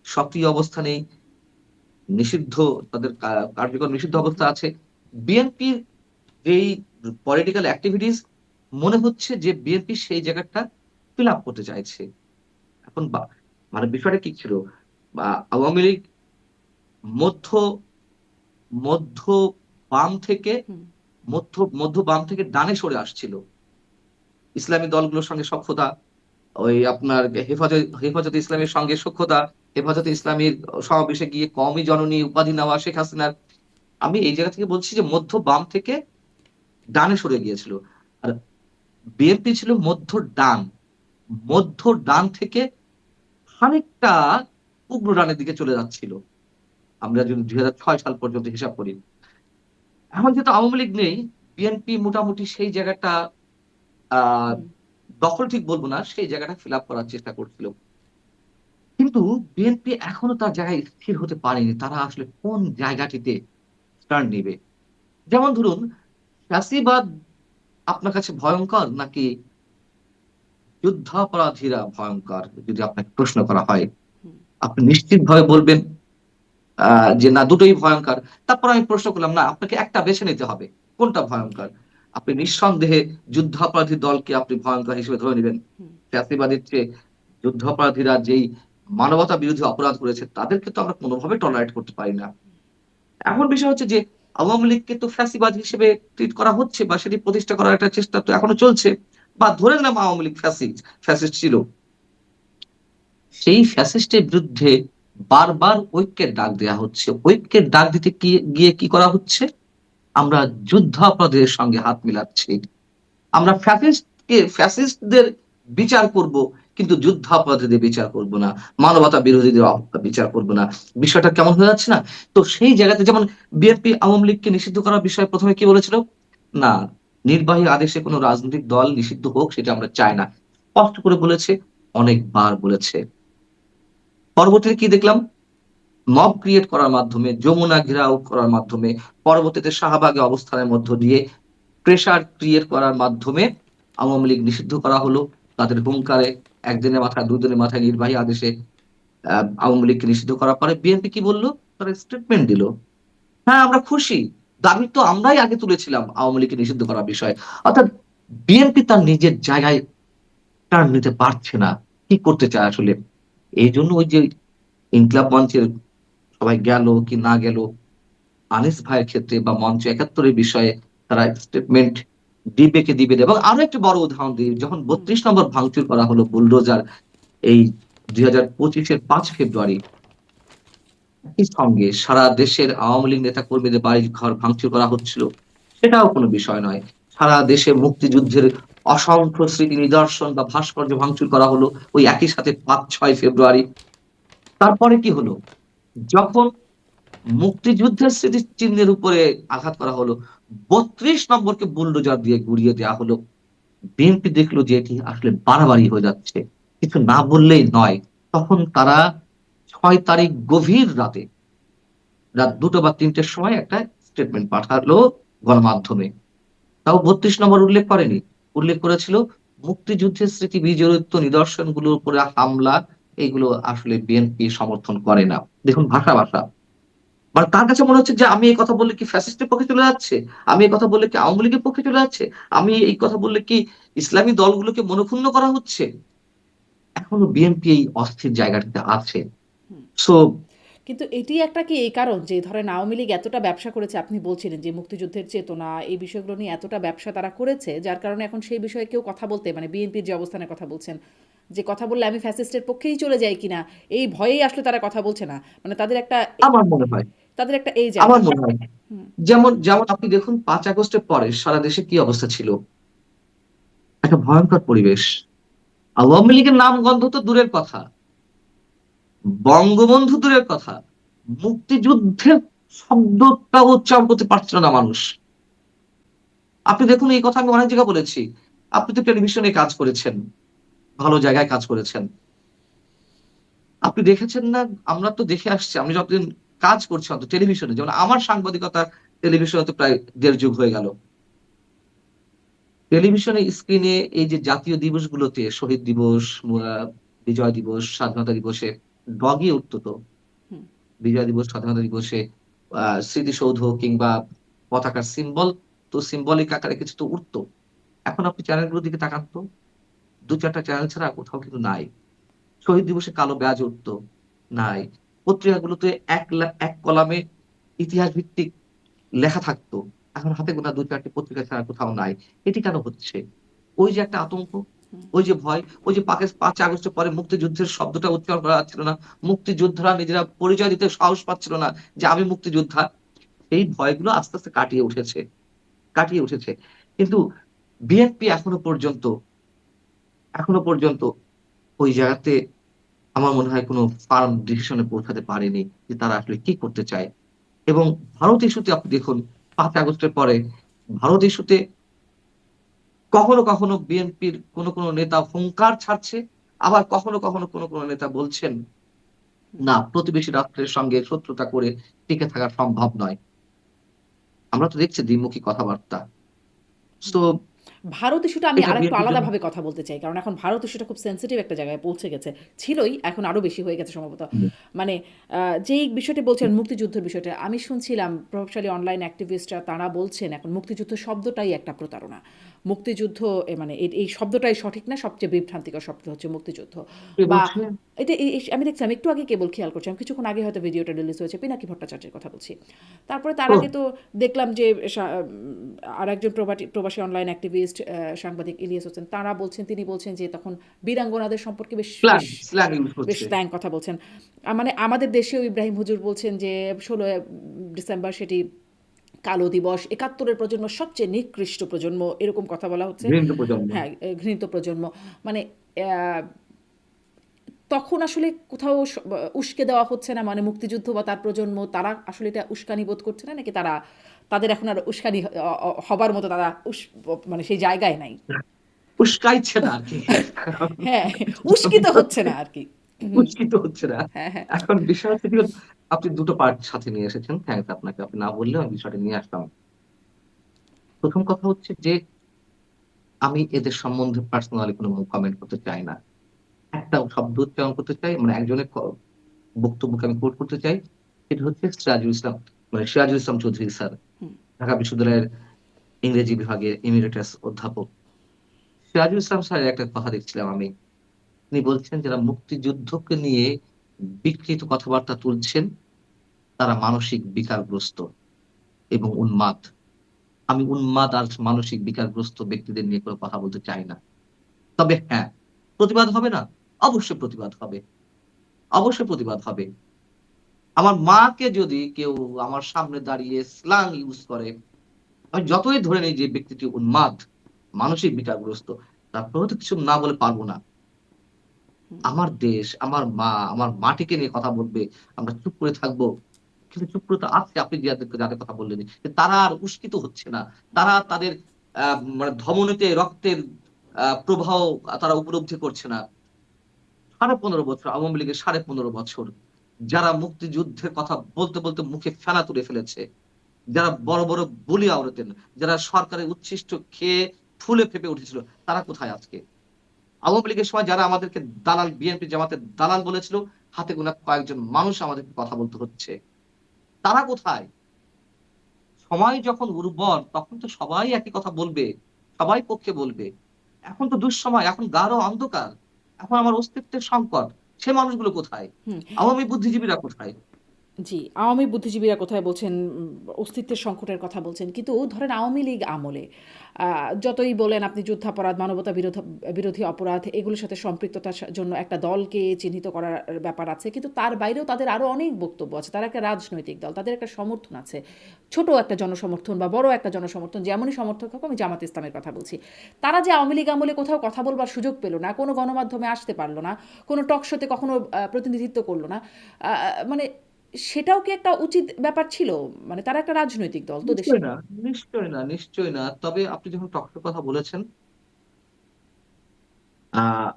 সক্রিয় অবস্থা নেই, নিষিদ্ধ, তাদের কার্যক্রম নিষিদ্ধ হুম, অবস্থা আছে। বিএনপির যেই পলিটিক্যাল অ্যাক্টিভিটিস, মনে হচ্ছে যে বিএনপি সেই জায়গাটা ফিল আপ করতে চাইছে। এখন মানে বিষয়টা কি ছিল? বা আওয়ামী লীগ মধ্য মধ্য বাম থেকে হুম, মধ্য বাম থেকে ডানে সরে আসছিল। ইসলামী দলগুলোর সঙ্গে সখ্যতা, ওই আপনার হেফাজতে ইসলামের সঙ্গে সখ্যতা, হেফাজতে ইসলামীর সমাবেশে গিয়ে কওমি জননী উপাধি নেওয়া শেখ হাসিনার, আমি এই জায়গা থেকে বলছি যে মধ্য বাম থেকে ডানে সরে গিয়েছিল। আর বিএনপি ছিল মধ্য ডান, মধ্য ডান থেকে খানিকটা উগ্র ডানের দিকে চলে যাচ্ছিল, আমরা যদি 2006 সাল পর্যন্ত হিসাব করি। এখন যেহেতু আওয়ামী লীগ নেই, বিএনপি মোটামুটি সেই জায়গাটা আহ হুম, দখল ঠিক বলবো না, সেই জায়গাটা ফিল আপ করার চেষ্টা করছিল। কিন্তু বিএনপি এখনো তার জায়গায় স্থির হতে পারেনি, তারা আসলে কোন জায়গাটিতে স্ট্যান্ড নিবে। যেমন ধরুন, ফ্যাসিবাদ আপনার কাছে ভয়ঙ্কর নাকি যুদ্ধাপরাধীরা ভয়ঙ্কর, যদি আপনাকে প্রশ্ন করা হয়, হুম, আপনি নিশ্চিতভাবে বলবেন যে না, দুটোই ভয়ঙ্কর। তারপর আমি প্রশ্ন করলাম, না আপনাকে একটা বেছে নিতে হবে, কোনটা ভয়ঙ্কর? আপনি নিঃসন্দেহে যুদ্ধাপরাধী দলকে আপনি ভয়ঙ্কর হিসেবে ধরে নেবেন। হুম, ফ্যাসিবাদের চেয়ে যুদ্ধাপরাধীরা যেই মানবতা বিরোধী অপরাধ করেছে তাদেরকে তো আমরা কোনোভাবে টলারেট করতে পারি না। এখন বিষয় হচ্ছে যে আওয়ামী লীগকে তো ফ্যাসিবাদ হিসেবে ট্রিট করা হচ্ছে, বা সেটি প্রতিষ্ঠা করার একটা চেষ্টা তো এখনো চলছে, বা ধরে নিলাম আওয়ামী লীগ ফ্যাসিস্ট ছিল, সেই ফ্যাসিস্টের বিরুদ্ধে বারবার ঐক্যের ডাক দেওয়া হচ্ছে। ঐক্যের ডাক দিতে গিয়ে কি করা হচ্ছে? আমরা যুদ্ধাপরাধীদের সঙ্গে হাত মিলাচ্ছি। আমরা ফ্যাসিস্টদের বিচার করব, কিন্তু যুদ্ধাপরাধীদের বিচার করব না, মানবতা বিরোধীদের বিচার করব না। বিষয়টা কেমন হয়ে যাচ্ছে না? তো সেই জায়গাতে যেমন বিএনপি আওয়ামী লীগকে নিষিদ্ধ করার বিষয়ে প্রথমে কি বলেছিল? না, নির্বাহী আদেশে কোনো রাজনৈতিক দল নিষিদ্ধ হোক সেটা আমরা চাই না, স্পষ্ট করে বলেছে, অনেকবার বলেছে। পরবর্তীতে কি দেখলাম? মব ক্রিয়েট করার মাধ্যমে, যমুনা ঘেরাও করার মাধ্যমে, পরবর্তীতে শাহবাগে অবস্থানের মধ্য দিয়ে প্রেসার ক্রিয়েট করার মাধ্যমে আওয়ামী লীগ নিষিদ্ধ করা হলো। তাদের হুঙ্কারে একদিনের মাথায়, দুদিনের মাথায় নির্বাহী আদেশে আওয়ামী লীগকে নিষিদ্ধ করার পরে বিএনপি কি বলল? তারা স্টেটমেন্ট দিল, হ্যাঁ আমরা খুশি, দাবি তো আমরাই আগে তুলেছিলাম আওয়ামী লীগকে নিষিদ্ধ করার বিষয়ে। অর্থাৎ বিএনপি তার নিজের জায়গায় টার্ন নিতে পারছে না, কি করতে চায় আসলে। এই জন্য ওই যে ইনকিলাব মঞ্চের সবাই গেল কি না গেল, আনিস ভাইয়ের ক্ষেত্রে বা মঞ্চ ৭১ এর বিষয়ে তারা স্টেটমেন্ট দিবে কি দিবে না। এবং আরো একটি বড় উদাহরণ দিই, যখন হুম, ৩২ নম্বর ভাঙচুর করা হলো বুলডোজার, এই ২০২৫-এর ৫ ফেব্রুয়ারি, একই সঙ্গে সারা দেশের আওয়ামী লীগ নেতা কর্মীদের বাড়ি ঘর ভাঙচুর করা হচ্ছিল, সেটাও কোনো বিষয় নয়। সারা দেশে মুক্তিযুদ্ধের অসংখ্য স্মৃতি নিদর্শন বা ভাস্কর্য ভাঙচুর করা হলো ওই একই সাথে ৫-৬ ফেব্রুয়ারি। তারপরে কি হলো? যখন মুক্তিযুদ্ধের স্মৃতিচিহ্নের উপরে আঘাত করা হলো, ৩২ নম্বরকে বুলডোজার দিয়ে গুড়িয়ে দেওয়া হলো। বিএনপি দেখলো যে এটি আসলে বাড়াবাড়ি হয়ে যাচ্ছে, কিছু না বললেই নয়। তখন তারা ৬ তারিখ গভীর রাতে, রাত ২টো বা ৩টের সময় একটা স্টেটমেন্ট পাঠালো গণমাধ্যমে। তাও ৩২ নম্বর উল্লেখ করেনি। উল্লেখ করেছিল মুক্তিযুদ্ধের স্মৃতি বিজড়িত নিদর্শনগুলোর উপরে হামলা, এগুলো আসলে বিএনপি সমর্থন করে না। দেখুন ভাষা। মানে তার কাছে মনে হচ্ছে যে আমি এই কথা বললে কি ফ্যাসিস্টের পক্ষে চলে যাচ্ছে? আমি এই কথা বললে কি আওয়ামী লীগের পক্ষে চলে যাচ্ছে? আমি এই কথা বললে কি ইসলামী দলগুলোকে মনঃক্ষুণ্ণ করা হচ্ছে? এখনো বিএনপি এই অস্থির জায়গাটাতে আছে। হুম। সো কিন্তু এটি একটা কি এই কারণ যে ধরেন আওয়ামী লীগ এতটা ব্যবসা করেছে, আপনি বলছিলেন যে মুক্তিযুদ্ধের চেতনা এই বিষয়গুলো নিয়ে এতটা ব্যবসা তারা করেছে, যার কারণে এখন সেই বিষয়ে কেউ কথা বলতে মানে বিএনপির যে অবস্থানের কথা বলছেন, যে কথা বললে আমি ফ্যাসিস্টের পক্ষেই চলে যাই কিনা, এই ভয়েই আসলে তারা কথা বলছে না, মানে তাদের একটা আমার মনে হয় তাদের একটা এই আমার জায়গা। মনে হয় হুম। যেমন যেমন আপনি দেখুন 5 আগস্টের পরে সারা দেশে কি অবস্থা ছিল, একটা ভয়ঙ্কর পরিবেশ। আওয়ামী লীগের নাম গন্ধ তো দূরের কথা, বঙ্গবন্ধু দূরের কথা, মুক্তিযুদ্ধের শব্দটাও উচ্চারণ করতে পারছিল না মানুষ। আপনি দেখুন, এই কথা আমি অনেক জায়গায় বলেছি। আপনি তো টেলিভিশনে কাজ করেছেন, ভালো জায়গায় কাজ করেছেন। আপনি দেখেছেন না? আমরা তো দেখে আসছি। আমি যতদিন কাজ করছি অন্তত টেলিভিশনে, যেমন আমার সাংবাদিকতা টেলিভিশনে তো প্রায় ১.৫ যুগ হয়ে গেল। টেলিভিশনে স্ক্রিনে এই যে জাতীয় দিবসগুলোতে শহীদ দিবস, বিজয় দিবস, স্বাধীনতা দিবসে ডগিয়ে উঠতো তো। হুম। বিজয় দিবস, স্বাধীনতা দিবসে স্মৃতিসৌধ কিংবা পতাকার সিম্বলিক আকারে কিছু তো উঠতো। এখন আপনি চ্যানেলগুলোর দিকে তাকান তো। ২-৪ টা চ্যানেল ছাড়া কোথাও কিন্তু নাই। শহীদ দিবসে কালো ব্যাজ উঠতো, নাই। পত্রিকাগুলোতে এক কলামে ইতিহাস ভিত্তিক লেখা থাকতো। এখন হাতে গোনা ২-৪ টি পত্রিকা ছাড়া কোথাও নাই। এটি কেন হচ্ছে? ওই যে একটা আতঙ্ক, ওই যে ভয়, ওই যে ৫ আগস্টের পরে মুক্তিযুদ্ধের শব্দটা উচ্চারণ করা যাচ্ছিল না। মুক্তিযোদ্ধারা নিজেরা পরিচয় দিতে সাহস পাচ্ছিল না যে আমি মুক্তিযোদ্ধা। এই ভয়গুলো আস্তে, আস্তে কাটিয়ে উঠেছে। কিন্তু বিএনপি এখনো পর্যন্ত ওই জায়গাতে আমার মনে হয় কোন ফার্ম ডিসিশন এ পৌঁছাতে পারেনি যে তারা আসলে কি করতে চায়। এবং ভারত ইস্যুতে আপনি দেখুন ৫ আগস্টের পরে ভারত ইস্যুতে কখনো বিএনপির কোন নেতা হুঙ্কার ছাড়ছে। আবার কখনো কোন নেতা বলছেন, না প্রতিবেশী রাষ্ট্রের সঙ্গে শত্রুতা করে টিকে থাকা সম্ভব নয়। আমরা তো দেখছি দ্বিমুখী কথাবার্তা। সো ভারত ইস্যুটা আমি এটা আরেকটু বিএনপির জন্য আলাদাভাবে কথা বলতে চাই। কারণ এখন ভারত ইস্যুটা খুব সেনসিটিভ একটা জায়গায় পৌঁছে গেছে। ছিলই, এখন আরো বেশি হয়ে গেছে সম্ভবত। মানে যেই বিষয়টি বলছেন মুক্তিযুদ্ধের বিষয়টা, আমি শুনছিলাম প্রভাবশালী অনলাইন অ্যাক্টিভিস্টরা তারা বলছেন এখন মুক্তিযুদ্ধ শব্দটাই একটা প্রতারণা। মুক্তিযুদ্ধ মানে এই শব্দটাই সঠিক না, সবচেয়ে বিভ্রান্তিকর শব্দ হচ্ছে মুক্তিযুদ্ধ। কে বা বলছে? এটা আমি দেখছিলাম একটু আগে কেবল খেয়াল করছিলাম, কিছুক্ষণ আগে হয়তো ভিডিওটা রিলিজ হয়েছে, পিনাকি ভট্টাচার্যের কথা বলছি। তারপরে তার ওহ! আগে তো দেখলাম যে আরেকজন প্রবাসী অনলাইন অ্যাক্টিভিস্ট সাংবাদিক ইলিয়াস হোসেন তারা বলছেন, তিনি বলছেন যে তখন বীরাঙ্গনাদের সম্পর্কে বেশ বেশ স্ল্যাং ইউজ বেশ হচ্ছে। স্ল্যাং কথা বলছেন। মানে আমাদের দেশেও ইব্রাহিম হুজুর বলছেন যে ১৬ ডিসেম্বর সেটি কালো দিবস, ৭১-এর প্রজন্ম সবচেয়ে নিকৃষ্ট প্রজন্ম, এরকম কথা বলা হচ্ছে। ঘৃণিত প্রজন্ম। হ্যাঁ, ঘৃণিত প্রজন্ম। মানে তখন আসলে কোথাও উস্কে দেওয়া হচ্ছে না, মানে মুক্তিযুদ্ধ বা তার প্রজন্ম তারা আসলে এটা উস্কানি বোধ করছে না, নাকি তারা তাদের এখন আর উস্কানি হবার মতো তারা মানে সেই জায়গায় নাই। উস্কাইছে না আরকি। হ্যাঁ, উস্কিত হচ্ছে না আর কি। হুম। উস্কিত হচ্ছে না। হ্যাঁ, হ্যাঁ। এখন বিষয় হচ্ছে কি, আপনি ২ টো পার্ট সাথে নিয়ে এসেছেন। থ্যাংকস আপনাকে। আপনি না বললেও আমি বিষয়টা নিয়ে আসতাম। ১ম কথা হচ্ছে যে আমি এদের সম্বন্ধে পার্সোনালি কোন কমেন্ট করতে চাই না। একটা শব্দ উচ্চারণ করতে চাই, মানে একজনের বক্তব্যকে আমি কোট করতে চাই। সেটা হচ্ছে সিরাজুল ইসলাম চৌধুরী স্যার। হুম। ঢাকা বিশ্ববিদ্যালয়ের ইংরেজি বিভাগের এমিরেটাস অধ্যাপক। সিরাজুল ইসলাম স্যারের একটা কথা দেখছিলাম আমি। তিনি বলছেন যারা মুক্তিযুদ্ধকে নিয়ে বিকৃত কথাবার্তা তুলছেন, তারা মানসিক বিকারগ্রস্ত এবং উন্মাদ। আমি উন্মাদ আর মানসিক বিকারগ্রস্ত ব্যক্তিদের নিয়ে কোন কথা বলতে চাই না। তবে হ্যাঁ, প্রতিবাদ হবে না? অবশ্যই প্রতিবাদ হবে। অবশ্যই প্রতিবাদ হবে। আমার মাকে যদি কেউ আমার সামনে দাঁড়িয়ে স্ল্যাং ইউজ করে, আমি যতই ধরে নেই যে ব্যক্তিটি উন্মাদ, মানসিক বিকারগ্রস্ত, তারপরেও তো কিছু না বলে পারব না। আমার দেশ, আমার মা, আমার মাটিকে নিয়ে কথা বলবে। আমরা চুপ করে থাকবো। কিন্তু চুপ করে তো আছে, আপনি যাদের কথা বললেন। যে তারা আর উস্কিত হচ্ছে না। তারা তাদের আ মানে ধমনীতে রক্তের প্রবাহ তারা উপলব্ধি করছে না। ১৫.৫ বছর আওয়ামী লীগের ১৫.৫ বছর যারা মুক্তিযুদ্ধের কথা বলতে মুখে ফেনা তুলে ফেলেছে। যারা বড় বুলি আওড়াতেন, যারা সরকারের উচ্ছিষ্ট খেয়ে ফুলে ফেঁপে উঠেছিল, তারা কোথায় আজকে? আওয়ামী লীগের সময় যারা আমাদেরকে দালাল, বিএনপি জামাতের দালাল বলেছিল, হাতে গোনা কয়েকজন মানুষ আমাদেরকে কথা বলতে হচ্ছে। তারা কোথায়? সময় যখন উর্বর তখন তো সবাই একই কথা বলবে। সবাই পক্ষে বলবে। এখন তো দুঃসময়, এখন গাঢ় অন্ধকার। এখন আমার অস্তিত্বের সংকট, সে মানুষগুলো কোথায়? হুম। আওয়ামী বুদ্ধিজীবীরা কোথায়? জি, আওয়ামী বুদ্ধিজীবীরা কোথায় বলছেন, অস্তিত্বের সংকটের কথা বলছেন। কিন্তু ধরেন আওয়ামী লীগ আমলে যতই বলেন আপনি যুদ্ধাপরাধ, মানবতা বিরোধী অপরাধ এগুলোর সাথে সম্পৃক্ততার জন্য একটা দলকে চিহ্নিত করার ব্যাপার আছে। কিন্তু তার বাইরেও তাদের আরও অনেক বক্তব্য আছে। তারা একটা রাজনৈতিক দল, তাদের একটা সমর্থন আছে। ছোট একটা জনসমর্থন বা বড় একটা জনসমর্থন, যেমনই সমর্থক হোক, আমি জামাত ইসলামের কথা বলছি। তারা যে আওয়ামী লীগ আমলে কোথাও কথা বলবার সুযোগ পেল না, কোনো গণমাধ্যমে আসতে পারলো না, কোনো টক শোতে কখনো প্রতিনিধিত্ব করলো না, মানে সেটাও কি একটা উচিত ব্যাপার ছিল? মানে তারা একটা রাজনৈতিক দল তো দেশে। নিশ্চয় না, নিশ্চয় না, নিশ্চয় না। তবে আপনি যখন টকশোর কথা বলেছেন, আহ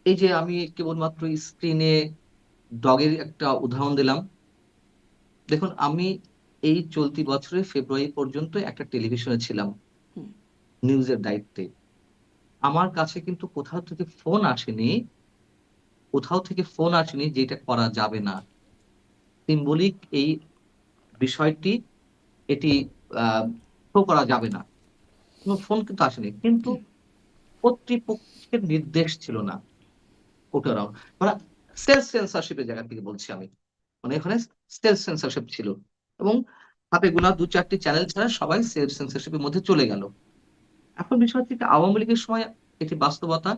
এই যে আমি কেবলমাত্র স্ক্রিনে ডগের একটা উদাহরণ দিলাম। দেখুন, আমি এই চলতি বছরের ফেব্রুয়ারি পর্যন্ত একটা টেলিভিশনে ছিলাম, হুম, নিউজের দায়িত্বে। আমার কাছে কিন্তু কোথাও থেকে ফোন আসেনি যে এটা করা যাবে না। সিম্বলিক এই বিষয়টি, এটি শো করা যাবে না। কোন ফোন কিন্তু আসেনি। কিন্তু কর্তৃপক্ষের নির্দেশ ছিল না। ওটারাও মানে সেলফ সেন্সরশিপ এর জায়গা থেকে বলছি আমি। মানে এখানে সেলফ সেন্সরশিপ ছিল। এবং হাতে গোনা ২-৪ টি চ্যানেল ছাড়া সবাই সেলফ সেন্সরশিপ এর মধ্যে চলে গেল। এখন বিষয় হচ্ছে যে আওয়ামী লীগের সময় এটি বাস্তবতা।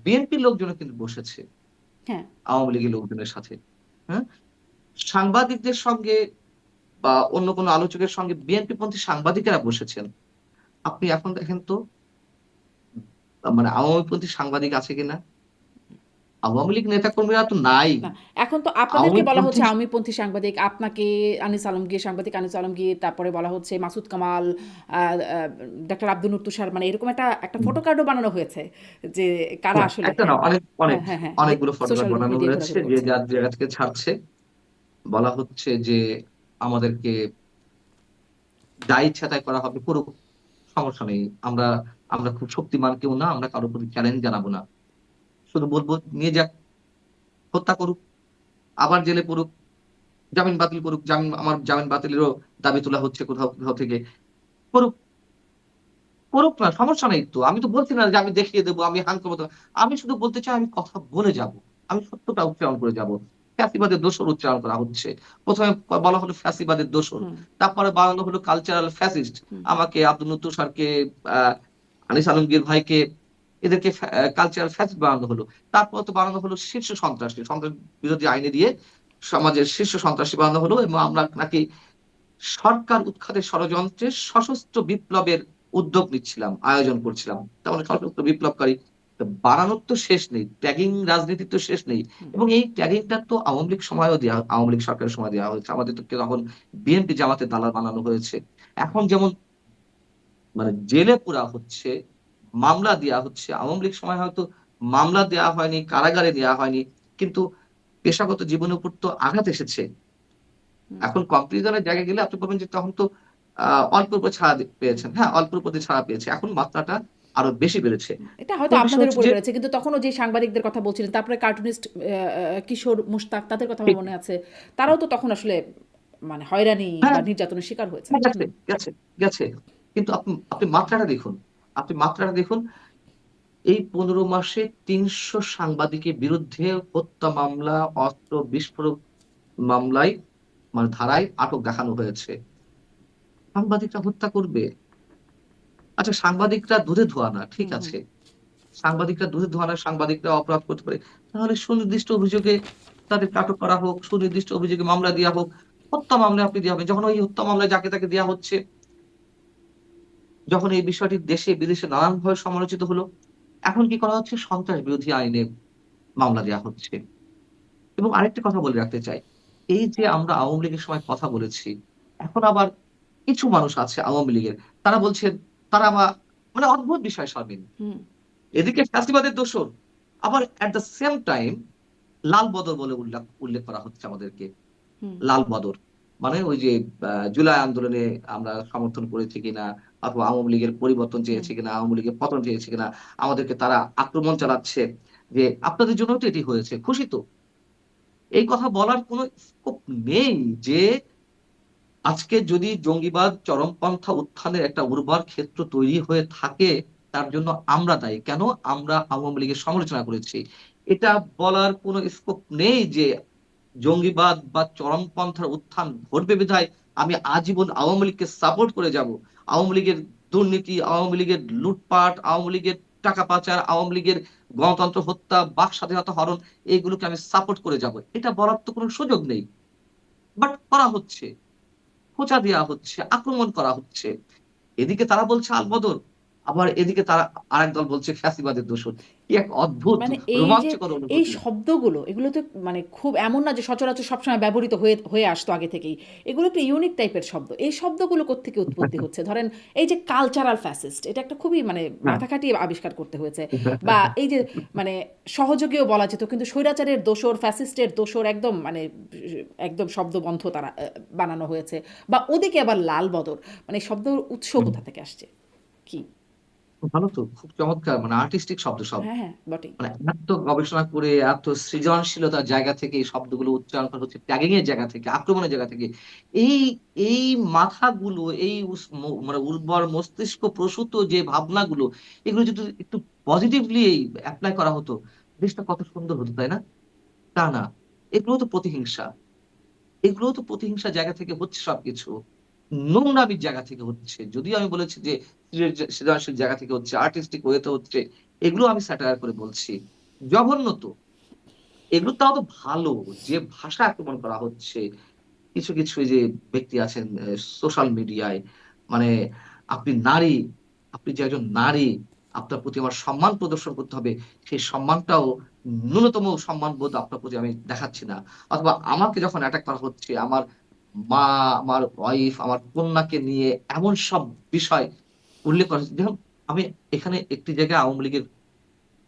বিএনপির লোকজনও কিন্তু বসেছে হ্যাঁ। আওয়ামী লীগের লোকজনের সাথে। হ্যাঁ? সাংবাদিকদের সঙ্গে বা অন্য কোনো আলোচকের সঙ্গে বিএনপি পন্থী সাংবাদিকেরা বসেছেন। আপনি এখন দেখেন তো, মানে আওয়ামীপন্থী সাংবাদিক আছে কিনা? আওয়ামী লীগ নেতাকর্মীরা তো নাই। না, এখন তো আপনাদেরকে বলা আওয়ামীপন্থী হচ্ছে আওয়ামীপন্থী সাংবাদিক, আপনাকে আনিস আলমগীর, সাংবাদিক আনিস আলমগীর, তারপরে বলা হচ্ছে মাসুদ কামাল, ডক্টর আব্দুল নূর তুষার, মানে এরকম একটা ফটো কার্ডও বানানো হয়েছে যে কারা না, আসলে। একটা না, হ্যাঁ, অনেক অনেক হ্যাঁ, হ্যাঁ, হ্যাঁ, অনেকগুলো ফটোগ্রাফ সোশ্যাল বানানো মিডিয়ায় হয়েছে, ঘোরাঘুরি যে করছে। যার জায়গা থেকে ছাড়ছে। বলা হচ্ছে যে আমাদেরকে যা ইচ্ছা তাই করা হবে, করুক, সমস্যা নেই। আমরা আমরা খুব শক্তিমান কেউ না, আমরা কারোর প্রতি চ্যালেঞ্জ জানাবো না। শুধু বলবো নিয়ে যাক, হত্যা করুক, আবার জেলে পড়ুক, জামিন বাতিল করুক। আমার জামিন বাতিলেরও দাবি তোলা হচ্ছে কোথাও কোথাও থেকে। করুক, করুক না, সমস্যা নেই তো। আমি তো বলছি না যে আমি দেখিয়ে দেবো, আমি হান করবো। আমি শুধু বলতে চাই আমি কথা বলে যাব। আমি সত্যটা উচ্চারণ করে যাব। ফ্যাসিবাদের দোসর উচ্চারণ করা হচ্ছে। প্রথমে বলা হলো ফ্যাসিবাদের দোসর। হুম, তারপরে বানানো হলো কালচারাল ফ্যাসিস্ট। হুম, আমাকে, আব্দুল নূর তুষারকে, আহ আনিস আলমগীর ভাইকে, এদেরকে কালচারাল ফ্যাসিস্ট বানানো হলো। তারপর তো বানানো হলো শীর্ষ সন্ত্রাসী, সন্ত্রাস বিরোধী আইনে দিয়ে সমাজের শীর্ষ সন্ত্রাসী বানানো হলো। এবং আমরা নাকি সরকার উৎখাতের ষড়যন্ত্রে সশস্ত্র বিপ্লবের উদ্যোগ নিচ্ছিলাম, আয়োজন করছিলাম। তার মানে সশস্ত্র বিপ্লবকারী। তো বাড়ানোর তো শেষ নেই, ট্যাগিং রাজনীতির তো শেষ নেই। হুম, এবং এই ট্যাগিংটা তো আওয়ামী লীগ সময়ও দেওয়া, আওয়ামী লীগ সরকারের সময় দেওয়া হয়েছে। আমাদের তো তখন বিএনপি জামাতের দালাল বানানো হয়েছে। এখন যেমন মানে জেলে পোরা হচ্ছে, মামলা দেওয়া হচ্ছে, আওয়ামী লীগ সময় হয়তো মামলা দেওয়া হয়নি, কারাগারে দেওয়া হয়নি, কিন্তু পেশাগত জীবনের উপর তো আঘাত এসেছে। হুম। এখন কম্পারিজনের জায়গায় গেলে আপনি বলবেন যে তখন তো অল্পের উপর ছাড়া পেয়েছেন। হ্যাঁ, অল্পের উপর দিয়ে ছাড়া পেয়েছে। এখন মাত্রাটা আরো বেশি বেড়েছে। এটা তো হয়তো বিষয় আপনাদের হচ্ছে উপরে যে বেড়েছে, কিন্তু তখনও যে সাংবাদিকদের কথা বলছিলেন, তারপরে কার্টুনিস্ট কিশোর মুশতাক, তাদের কথা আমার ঠিক, মনে আছে। তারাও তো তখন আসলে মানে হয়রানি বা হ্যাঁ, নির্যাতনের শিকার হয়েছেন। হ্যাঁ, গেছে, হুম, গেছে, গেছে। কিন্তু আপনি আপনি মাত্রাটা দেখুন। আপনি মাত্রাটা দেখুন। এই ১৫ মাসে ৩০০ সাংবাদিকের বিরুদ্ধে হত্যা মামলা, অস্ত্র বিস্ফোরক মামলায়, মানে ধারায় আটক দেখানো হয়েছে। সাংবাদিকরা হত্যা করবে? আচ্ছা, সাংবাদিকরা দুধে ধোয়া না, ঠিক হুম, হুম, আছে। সাংবাদিকরা দুধে ধোয়া না, সাংবাদিকরা অপরাধ করতে পারে। তাহলে সুনির্দিষ্ট অভিযোগে তাদেরকে আটক করা হোক, সুনির্দিষ্ট অভিযোগে মামলা দেওয়া হোক। হত্যা মামলায় আপনি দেওয়া হবে। যখন ওই হত্যা মামলায় যাকে তাকে দেওয়া হচ্ছে, যখন এই বিষয়টি দেশে বিদেশে নানানভাবে সমালোচিত হলো, এখন কি করা হচ্ছে? সন্ত্রাস বিরোধী আইনে মামলা দেওয়া হচ্ছে। এবং আরেকটা কথা বলে রাখতে চাই। এই যে আমরা আওয়ামী লীগের সময় কথা বলেছি, এখন আবার কিছু মানুষ আছে আওয়ামী লীগের, তারা বলছে, তারা মানে অদ্ভুত বিষয় শারমিন। হুম, এদিকে ফ্যাসিবাদের দোসর, আবার এট দ্য সেম টাইম লাল বদর বলে উল্লেখ উল্লেখ করা হচ্ছে আমাদেরকে। হুম, লাল বদর মানে ওই যে জুলাই আন্দোলনে আমরা সমর্থন করেছি কিনা, অথবা আওয়ামী লীগের পরিবর্তন হুম, চেয়েছে কিনা, আওয়ামী লীগের পতন চেয়েছে কিনা, আমাদেরকে তারা আক্রমণ চালাচ্ছে, যে আপনাদের জন্য তো এটি হয়েছে, খুশি তো? এই কথা বলার কোনো স্কোপ নেই যে আজকে যদি জঙ্গিবাদ চরমপন্থা উত্থানের একটা উর্বর ক্ষেত্র তৈরি হয়ে থাকে, তার জন্য আমরা দায়ী। কেন? আমরা আওয়ামী লীগের সমালোচনা করেছি। এটা বলার কোনো স্কোপ নেই যে জঙ্গিবাদ বা চরমপন্থার উত্থান ঘটবে বিধায় আমি আজীবন আওয়ামী লীগকে সাপোর্ট করে যাব। আওয়ামী লীগের দুর্নীতি, আওয়ামী লীগের লুটপাট, আওয়ামী লীগের টাকা পাচার, আওয়ামী লীগের গণতন্ত্র হত্যা, বাক স্বাধীনতা হরণ, এগুলোকে আমি সাপোর্ট করে যাব। এটা বলার তো কোনো সুযোগ নেই। বাট করা হচ্ছে। খোঁচা দেয়া হচ্ছে, আক্রমণ করা হচ্ছে। এদিকে তারা বলছে আলবদর, আবার এদিকে তারা আরেক দল বলছে ফ্যাসিবাদের দোসর। কি এক অদ্ভুত মানে এই যে রোমাঞ্চকর এই অনুভূতি। শব্দগুলো এগুলো তো মানে খুব এমন না যে সচরাচর সবসময় ব্যবহৃত হয়ে হয়ে আসতো আগে থেকেই। এগুলো একটু ইউনিক টাইপের শব্দ। এই শব্দগুলো কোত্থেকে উৎপত্তি হচ্ছে? ধরেন এই যে কালচারাল ফ্যাসিস্ট, এটা একটা খুবই মানে হ্যাঁ। মাথা খাটিয়ে আবিষ্কার করতে হয়েছে। বা এই যে মানে সহযোগীও বলা যেত, কিন্তু স্বৈরাচারের দোসর, ফ্যাসিস্টের দোসর একদম মানে একদম শব্দবন্ধ তারা বানানো হয়েছে। বা ওদিকে আবার লাল বদর, মানে শব্দর উৎস হুম। কোথা থেকে আসছে? কি? ভালো তো, খুব চমৎকার, মানে আর্টিস্টিক শব্দ সব। হ্যাঁ, হ্যাঁ, বটেই। মানে এত গবেষণা করে এত সৃজনশীলতার জায়গা থেকে এই শব্দগুলো উচ্চারণ করা হচ্ছে, ট্যাগিং এর জায়গা থেকে, আক্রমণের জায়গা থেকে। এই এই মাথাগুলো, এই মানে উর্বর মস্তিষ্ক প্রসূত যে ভাবনাগুলো, এগুলো যদি একটু পজিটিভলি এপ্লাই করা হতো, দেশটা কত সুন্দর হতো, তাই না? তা না, এগুলো তো প্রতিহিংসা। এগুলোও তো প্রতিহিংসার জায়গা থেকে হচ্ছে সবকিছু। নোংরামির জায়গা থেকে হচ্ছে। যদিও আমি বলেছি যে সৃজনশীল জায়গা থেকে হচ্ছে, আর্টিস্টিক ওয়েতে হচ্ছে। এগুলো আমি স্যাটায়ার করে বলছি। জঘন্য তো। এগুলো তাও তো ভালো, যে ভাষা আক্রমণ করা হচ্ছে। কিছু এই যে ব্যক্তি আছেন সোশ্যাল মিডিয়ায়, মানে আপনি নারী, আপনি যে একজন নারী, আপনার প্রতি আমার সম্মান প্রদর্শন করতে হবে। সেই সম্মানটাও, ন্যূনতম সম্মানবোধ আপনার প্রতি আমি দেখাচ্ছি না। অথবা আমাকে যখন অ্যাটাক করা হচ্ছে, আমার মা, আমার ওয়াইফ, আমার কন্যাকে নিয়ে এমন সব বিষয় উল্লেখ করা হচ্ছে। দেখুন, আমি এখানে একটি জায়গায় আওয়ামী লীগের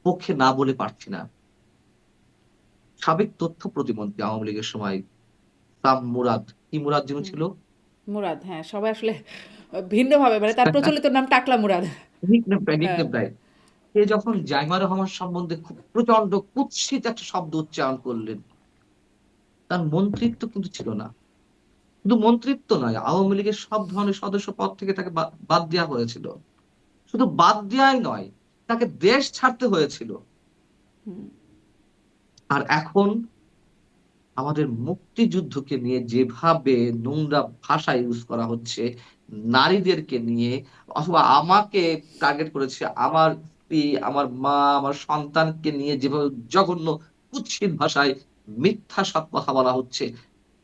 পক্ষে না বলে পারছি না। সাবেক তথ্য প্রতিমন্ত্রী আওয়ামী লীগের সময় সাম মুরাদ, কি মুরাদ যেন হুম। ছিল? মুরাদ, হ্যাঁ, সবাই আসলে ভিন্নভাবে, মানে তার প্রচলিত নাম টাকলা মুরাদ। হ্যাঁ। Nickname right. সে যখন জাইমা রহমান সম্বন্ধে খুব প্রচন্ড কুৎসিত একটা শব্দ উচ্চারণ করলেন, তার মন্ত্রিত্ব কিন্তু ছিল না। শুধু মন্ত্রিত্ব নয়, আওয়ামী লীগের সব ধরনের সদস্য পদ থেকে তাকে বাদ দেওয়া হয়েছিল। শুধু বাদ দেওয়াই নয়, তাকে দেশ ছাড়তে হয়েছিল। হুম। আর এখন আমাদের মুক্তিযুদ্ধকে নিয়ে যেভাবে নোংরা ভাষা ইউজ করা হচ্ছে, নারীদেরকে নিয়ে, অথবা আমাকে টার্গেট করেছে, আমার স্ত্রী, আমার মা, আমার সন্তানকে নিয়ে যেভাবে জঘন্য কুৎসিত ভাষায় মিথ্যা সব কথা বলা হচ্ছে,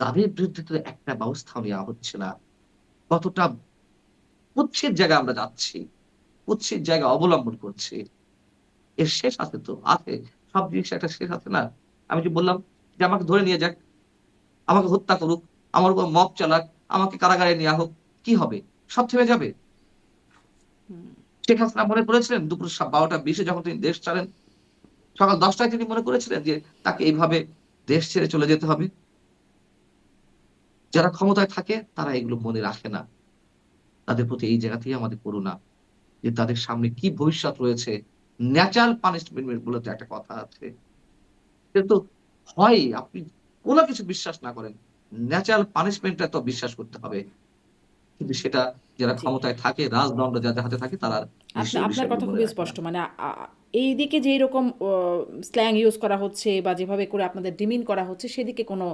তাদের বিরুদ্ধে তো একটা ব্যবস্থাও নেওয়া হচ্ছে না। কতটা কুৎসিত জায়গায় আমরা যাচ্ছি, কুৎসিত জায়গা অবলম্বন করছি। এর শেষ আছে তো? আছে। সব জিনিসের একটা শেষ আছে না? আমি যে বললাম যে আমাকে ধরে নিয়ে যাক, আমাকে হত্যা করুক, আমার উপর মব চালাক, আমাকে কারাগারে নেয়া হোক, কি হবে? সব থেমে যাবে? শেখ হাসিনা মনে করেছিলেন দুপুর ১২:২০ যখন তিনি দেশ ছাড়েন, সকাল ১০ টায় তিনি মনে করেছিলেন যে তাকে এইভাবে দেশ ছেড়ে চলে যেতে হবে? যারা ক্ষমতায় থাকে তারা এগুলো মনে রাখে না। তাদের প্রতি এই জায়গাতেই আমাদের করুণা। যে তাদের সামনে কি ভবিষ্যৎ রয়েছে। ন্যাচারাল পানিশমেন্ট বলে তো একটা কথা আছে। এটা তো হয়ই, আপনি কোন কিছু বিশ্বাস না করেন, ন্যাচারাল পানিশমেন্ট টা তো বিশ্বাস করতে হবে। কিন্তু সেটা যারা জি। ক্ষমতায় থাকে, রাজদণ্ড যাদের হাতে থাকে, তারা নিশ্চয়ই আপনার বিষয়গুলো কথা মনে খুবই রাখে না। স্পষ্ট। মানে এইদিকে যে এরকম স্ল্যাং ইউজ করা হচ্ছে বা যেভাবে করে আপনাদের ডিমিন করা হচ্ছে, সেদিকে কোনো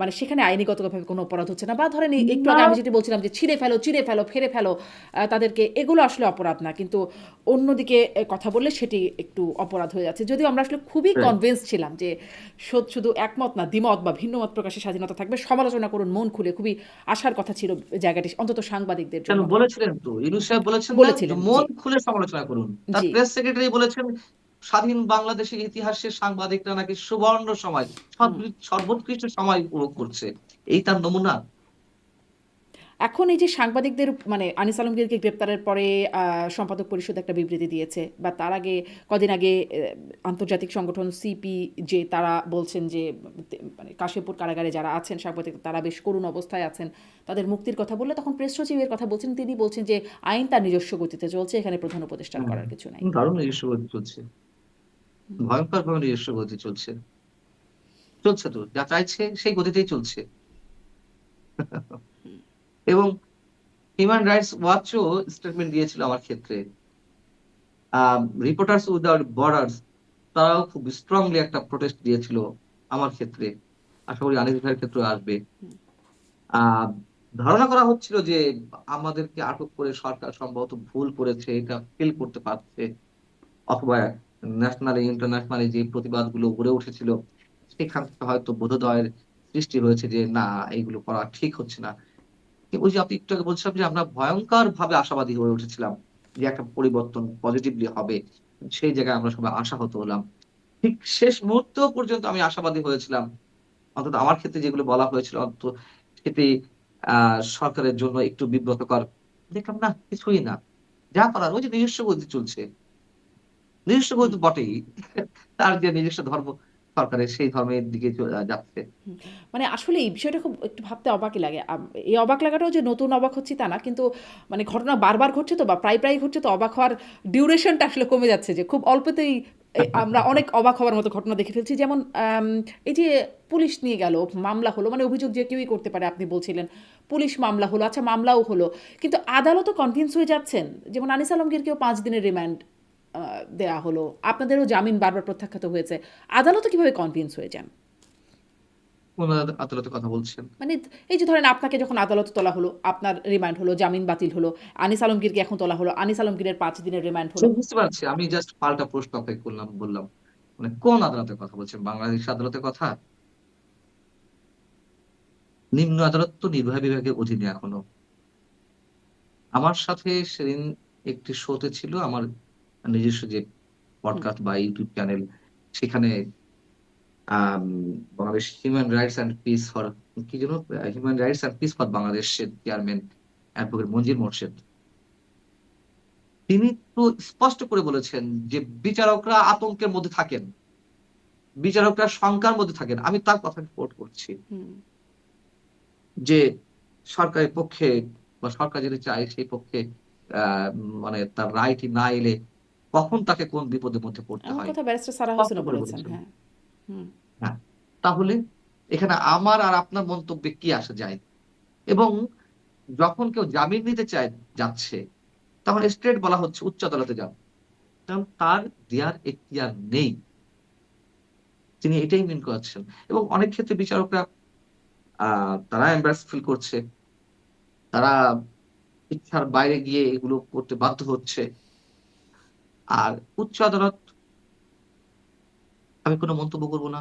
মানে সেখানে আইনিগতভাবে কোনো অপরাধ হচ্ছে না। বা ধরেন একটু না, আগে আমি যেটি বলছিলাম যে ছিঁড়ে ফেলো, ফেরে ফেলো তাদেরকে, এগুলো আসলে অপরাধ না। কিন্তু অন্যদিকে কথা বললে সেটি একটু অপরাধ হয়ে যাচ্ছে। যদিও আমরা আসলে খুবই রাইট। কনভিন্সড ছিলাম যে শুধু একমত না, দ্বিমত বা ভিন্ন মত প্রকাশের স্বাধীনতা থাকবে। সমালোচনা করুন মন খুলে, খুবই আশার কথা ছিল জায়গাটি, অন্তত সাংবাদিকদের কেন জন্য। বলেছিলেন তো, ইউনূস সাহেব বলেছেন না যে বলেছিলেন, জি, মন খুলে সমালোচনা করুন। তার জি। প্রেস সেক্রেটারি বলেছেন স্বাধীন বাংলাদেশের ইতিহাসে সাংবাদিকরা নাকি সুবর্ণ সময়, সর্বোৎকৃষ্ট সময় উপভোগ করছে। এই তার নমুনা? এখন এই যে সাংবাদিকদের মানে আনিস আলমগীরকে গ্রেপ্তারের পরে সম্পাদক পরিষদ একটা বিবৃতি দিয়েছে, বা তার আগে কদিন আগে আন্তর্জাতিক সংগঠন সিপিজে তারা বলছেন যে মানে কাশিমপুর কারাগারে যারা আছেন সাংবাদিক, তারা বেশ করুণ অবস্থায় আছেন, তাদের মুক্তির কথা বললে তখন প্রেস সচিবের কথা বলছেন, তিনি বলছেন যে আইন তার নিজস্ব গতিতে চলছে, এখানে প্রধান উপদেষ্টার হুম, করার কিছু নাই। দারুণ নিজস্ব গতি চলছে। ভয়ংকরভাবে নিজস্ব গতি চলছে। চলছে তো। যা চাইছে সেই গতিতেই চলছে। এবং হিউম্যান রাইটস ওয়াচও স্টেটমেন্ট দিয়েছিল আমার ক্ষেত্রে। রিপোর্টার্স উইদাউট বর্ডার্স তারাও খুব স্ট্রংলি একটা প্রোটেস্ট দিয়েছিল আমার ক্ষেত্রে। আশা করি আনিস ভাইয়ের ক্ষেত্রে আসবে। আহ ধারণা করা হচ্ছিল যে আমাদেরকে আটক করে সরকার সম্ভবত ভুল করেছে, এটা ফিল করতে পারছে, অথবা ন্যাশনালি ইন্টারন্যাশনালি যে প্রতিবাদগুলো গড়ে উঠেছিল সেখান থেকে হয়তো বোধোদয়ের সৃষ্টি হয়েছে যে না, এইগুলো করা ঠিক হচ্ছে না। ওই যে আপনি একটু আগে বলছিলাম যে আমরা ভয়ঙ্কর ভাবে আশাবাদী হয়ে উঠেছিলাম যে একটা পরিবর্তন পজিটিভলি হবে, সেই জায়গায় আমরা সবাই আশাহত হলাম। ঠিক শেষ মুহূর্ত পর্যন্ত আমি আশাবাদী হয়েছিলাম, অন্তত আমার ক্ষেত্রে যেগুলো বলা হয়েছিল অন্তত সেটি সরকারের জন্য একটু বিব্রতকর। দেখলাম না, কিছুই না, যা করার ওই যে নিজস্ব গতি চলছে, নিজস্ব গতি হুম। তো বটেই। তার যে নিজস্ব ধর্ম সরকারের, সেই ধর্মের দিকে যাচ্ছে। মানে আসলে এই বিষয়টা খুব একটু ভাবতে অবাকই লাগে। এই অবাক লাগাটাও যে নতুন অবাক হচ্ছি তা না, কিন্তু মানে ঘটনা বারবার ঘটছে তো বা প্রায় ঘটছে, তো অবাক হওয়ার ডিউরেশনটা আসলে কমে যাচ্ছে, যে খুব অল্পতেই আমরা অনেক অবাক হওয়ার মতো ঘটনা দেখে ফেলছি। যেমন এই যে পুলিশ নিয়ে গেল, মামলা হলো, মানে অভিযোগ যে কেউই করতে পারে, আপনি বলছিলেন পুলিশ মামলা হলো, আচ্ছা মামলাও হলো, কিন্তু আদালতও কনভিন্স হয়ে যাচ্ছেন। যেমন আনিস আলমগীরকেও 5 দিনের রিমান্ড দেয়া হলো, আপনাদেরও জামিন বারবার প্রত্যাখ্যাত হয়েছে, আদালতও কিভাবে কনভিন্স হয়ে যান? কোন আদালতের কথা বলছেন? মানে এই যে ধরেন আপনাকে যখন আদালতে তোলা হলো, আপনার রিমান্ড হলো, জামিন বাতিল হলো, আনিস আলমগীরকে এখন তোলা হলো, আনিস আলমগীরের 5 দিনের রিমান্ড সে হলো। বুঝতে পারছি, আমি জাস্ট পাল্টা প্রশ্ন আপনাকে করলাম, বললাম মানে কোন আদালতের কথা বলছেন? বাংলাদেশ আদালতের কথা? নিম্ন আদালত তো নির্বাহী বিভাগের অধীনে এখনো। আমার সাথে সেদিন একটি শোতে ছিল আমার নিজস্ব যে হুম, পডকাস্ট বা ইউটিউব চ্যানেল, সেখানে আম Bangladesh human rights and peace for, কি যেন, human rights and peace for বাংলাদেশের চেয়ারম্যান অ্যাডভোকেট মঞ্জির মোর্শেদ, তিনি তো স্পষ্ট করে বলেছেন যে বিচারকরা আতঙ্কের মধ্যে থাকেন, বিচারকরা শঙ্কার মধ্যে থাকেন। আমি তার কথা কোট করছি হুম। যে সরকারের পক্ষে বা সরকার যদি চায় সেই পক্ষে আহ মানে তার রায়টি না এলে কখন তাকে কোন বিপদের মধ্যে পড়তে এমন হয় কথা ব্যারিস্টার সারা স্পষ্ট হোসেনও করে বলেছেন, বলেছেন। হ্যাঁ। হুম। হ্যাঁ, তাহলে এখানে আমার আর আপনার মন্তব্যে কি আসা যায়? এবং যখন কেউ জামিন নিতে যাচ্ছে, তখন স্ট্রেট বলা হচ্ছে উচ্চ আদালতে যান, কারণ তার দেয়ার এখতিয়ার নেই, তিনি এটাই মিন করাচ্ছেন। এবং অনেক ক্ষেত্রে বিচারকরা তারা এম্বারাস ফিল করছে, তারা ইচ্ছার বাইরে গিয়ে এগুলো করতে বাধ্য হচ্ছে। আর উচ্চ আদালত, আমি কোনো মন্তব্য করব না।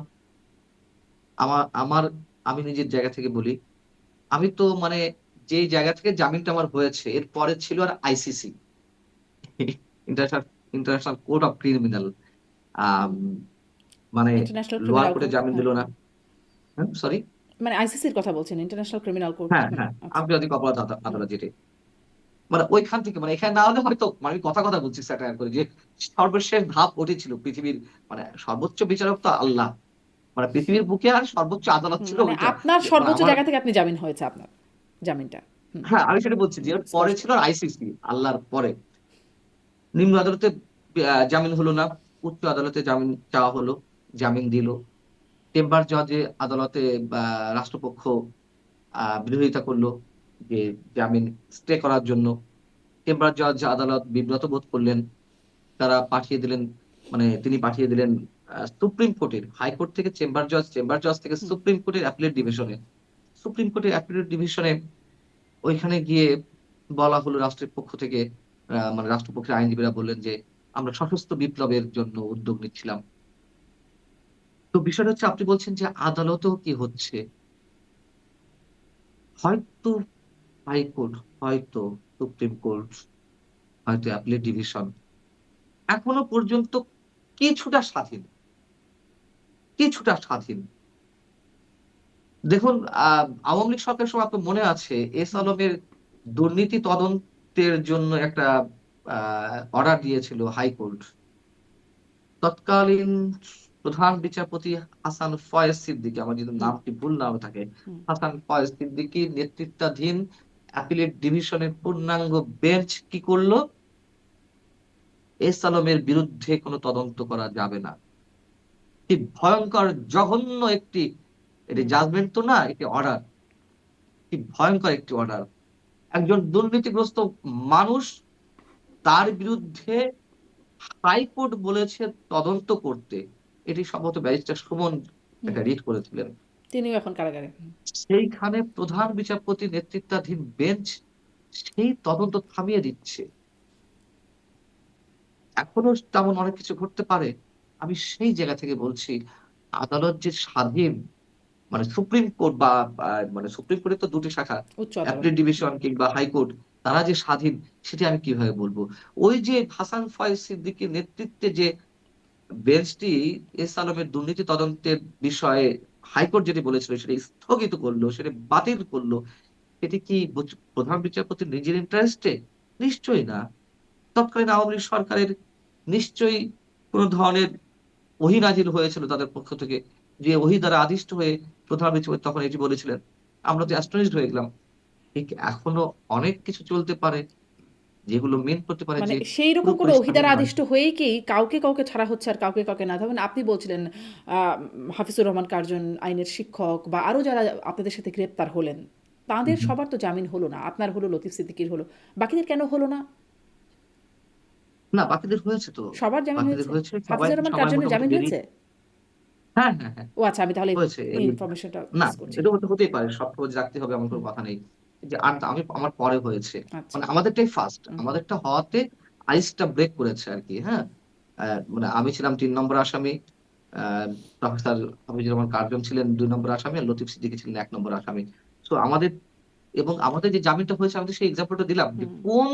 আমার আমার আমি নিজের জায়গা থেকে বলি, আমি তো মানে যেই জায়গা থেকে জামিনটা আমার হয়েছে এর পরে ছিল আর ICC, international international court of criminal. আম মানে ইন্টারন্যাশনাল লোয়ার ক্রিমিনাল কোর্টে কোর্ট, জামিন হ্যাঁ। দিল না। হ্যাঁ, সরি। মানে আইসিসির কথা বলছেন, ইন্টারন্যাশনাল ক্রিমিনাল কোর্ট, হ্যাঁ, হ্যাঁ, হ্যাঁ, আচ্ছা। আন্তর্জাতিক অপরাধ হুম, আদালত যেটি। মানে ওইখান থেকে, মানে এখানে না হলে হয়তো, মানে আমি কথা বলছি স্যাটায়ার করে, যে সর্বশেষ ধাপ ওঠে ছিল পৃথিবীর, মানে সর্বোচ্চ বিচারক তো আল্লাহ, মানে পৃথিবীর বুকে আর সর্বোচ্চ আদালত ছিল মানে ওইটা। আপনার মানে সর্বোচ্চ আমার, জায়গা থেকে আপনি জামিন হয়েছে, আপনার জামিনটা। হুম, হ্যাঁ আমি সেটা বলছি যে হুম, এর পরে স্পষ্ট। ছিল আইসিসি, আল্লাহর পরে। নিম্ন আদালতে জামিন হলো না, উচ্চ আদালতে জামিন চাওয়া হলো, জামিন দিল। চেম্বার জজে আদালতে বা রাষ্ট্রপক্ষ বিরোধিতা করলো যে জামিন স্টে করার জন্য। চেম্বার জজ আদালত বিব্রত বোধ করলেন, তারা পাঠিয়ে দিলেন, মানে তিনি পাঠিয়ে দিলেন সুপ্রিম কোর্টের, হাইকোর্ট থেকে চেম্বার জজ, চেম্বার জজ থেকে হুম, সুপ্রিম কোর্টের অ্যাপিলেট ডিভিশনে। সুপ্রিম কোর্টের অ্যাপিলেট ডিভিশনে ওইখানে গিয়ে বলা হলো রাষ্ট্রের পক্ষ থেকে, মানে রাষ্ট্রপক্ষের আইনজীবীরা বললেন যে আমরা সশস্ত্র বিপ্লবের জন্য উদ্যোগ নিচ্ছিলাম। তো বিষয়টা হচ্ছে, আপনি বলছেন যে আদালতেও কি হচ্ছে, হয়তো হাইকোর্ট, হয়তো সুপ্রিম কোর্ট, হয়তো অ্যাপিলেট ডিভিশন এখনো পর্যন্ত কিছুটা স্বাধীন, কিছুটা স্বাধীন। দেখুন, আওয়ামী লীগ সরকারের সময় আপনার মনে আছে এস হুম, আলমের দুর্নীতি তদন্তের জন্য একটা অর্ডার দিয়েছিল হাইকোর্ট। তৎকালীন প্রধান বিচারপতি হাসান ফয়েজ সিদ্দিকী, আমার যদি হুম, নামটি ভুল না হয়ে থাকে, হুম। হাসান ফয়েজ সিদ্দিকীর নেতৃত্বাধীন অ্যাপিলেট ডিভিশনের পূর্ণাঙ্গ বেঞ্চ কি করলো? এস আলমের বিরুদ্ধে কোনো তদন্ত করা যাবে না। কি ভয়ঙ্কর জঘন্য একটি, এটি হুম, জাজমেন্ট তো না, এটি অর্ডার। কি ভয়ঙ্কর একটি অর্ডার! একজন দুর্নীতিগ্রস্ত মানুষ, তার বিরুদ্ধে হাইকোর্ট বলেছে তদন্ত করতে, এটি সম্ভবত ব্যারিস্টার সুমন হুম, একটা রিট করেছিলেন। তিনিও এখন কারাগারে। সেইখানে প্রধান বিচারপতি নেতৃত্বাধীন বেঞ্চ সেই তদন্ত থামিয়ে দিচ্ছে। এখনো তেমন অনেক কিছু ঘটতে পারে। আমি সেই জায়গা থেকে বলছি, আদালত যে স্বাধীন, মানে সুপ্রিম কোর্ট বা মানে সুপ্রিম কোর্টের তো ২ টি শাখা, উচ্চ আদালত। অ্যাপিলেট ডিভিশন কিংবা হাইকোর্ট, তারা যে স্বাধীন সেটি আমি কিভাবে বলব? ওই যে হাসান ফয়েজ সিদ্দিকীর নেতৃত্বে যে বেঞ্চটি এস আলমের দুর্নীতি তদন্তের বিষয়ে হাইকোর্ট যেটি বলেছিল সেটা স্থগিত করল, সেটা বাতিল করল। এটি কি প্রধান বিচারপতির নিজের ইন্টারেস্টে? নিশ্চয়ই না। তৎকালীন আওয়ামী লীগ সরকারের নিশ্চয়ই কোন ধরনের ওহী নাজিল হয়েছিল তাদের পক্ষ থেকে। যে ওহী দ্বারা আদিষ্ট হয়ে প্রধান বিচারপতি তখন এটি বলেছিলেন। আমরা তো হুম। অ্যাস্টনিশড হয়ে গেলাম। ঠিক এখনো অনেক কিছু চলতে পারে যেগুলো মেন করতে পারে মানে যে সেইরকম কোনো পুরোপুরি স্বাধীন অহিদার নয়। আদিষ্ট হয়েই কি কাউকে ছাড়া হচ্ছে আর কাউকে না? ধরুন আপনি বলছিলেন হাফিজুর রহমান কার্জন আইনের শিক্ষক বা আরো যারা আপনাদের সাথে গ্রেপ্তার হলেন, হু, তাদের হু। সবার তো জামিন হলো না। আপনার হলো, লতিফ সিদ্দিকীর হলো। বাকিদের কেন হলো না? না, বাকিদের হয়েছে তো। সবার জামিন বাকিদের হয়েছে? হয়েছে। সবাই হাফিজুর রহমান সবাই কার্জনের মোটামুটি জামিন বেরিয়ে হয়েছে? হ্যাঁ, হ্যাঁ, হ্যাঁ। ও আচ্ছা, আমি তাহলে হয়েছে। এই ইনফরমেশনটা না, মিস করছি। এটা হতেই পারে। সব খোঁজ রাখতে হবে এমন কোন হুম, কথা নেই। যে আমি আমার পরে হয়েছে। আচ্ছা। মানে আমাদেরটাই ফার্স্ট। হুম, আমাদেরটা হওয়াতে আইসটা ব্রেক করেছে আরকি, হ্যাঁ? মানে আমি ছিলাম ৩ নম্বর আসামি। A professor Hafizur Rahman Curzon ছিলেন ২ নম্বর আসামি আর লতিফ সিদ্দিকী ছিলেন ১ নম্বর আসামি। সো আমাদের যে জামিনটা হয়েছে আমি তো সেই এক্সাম্পলটা দিলাম যে হুম,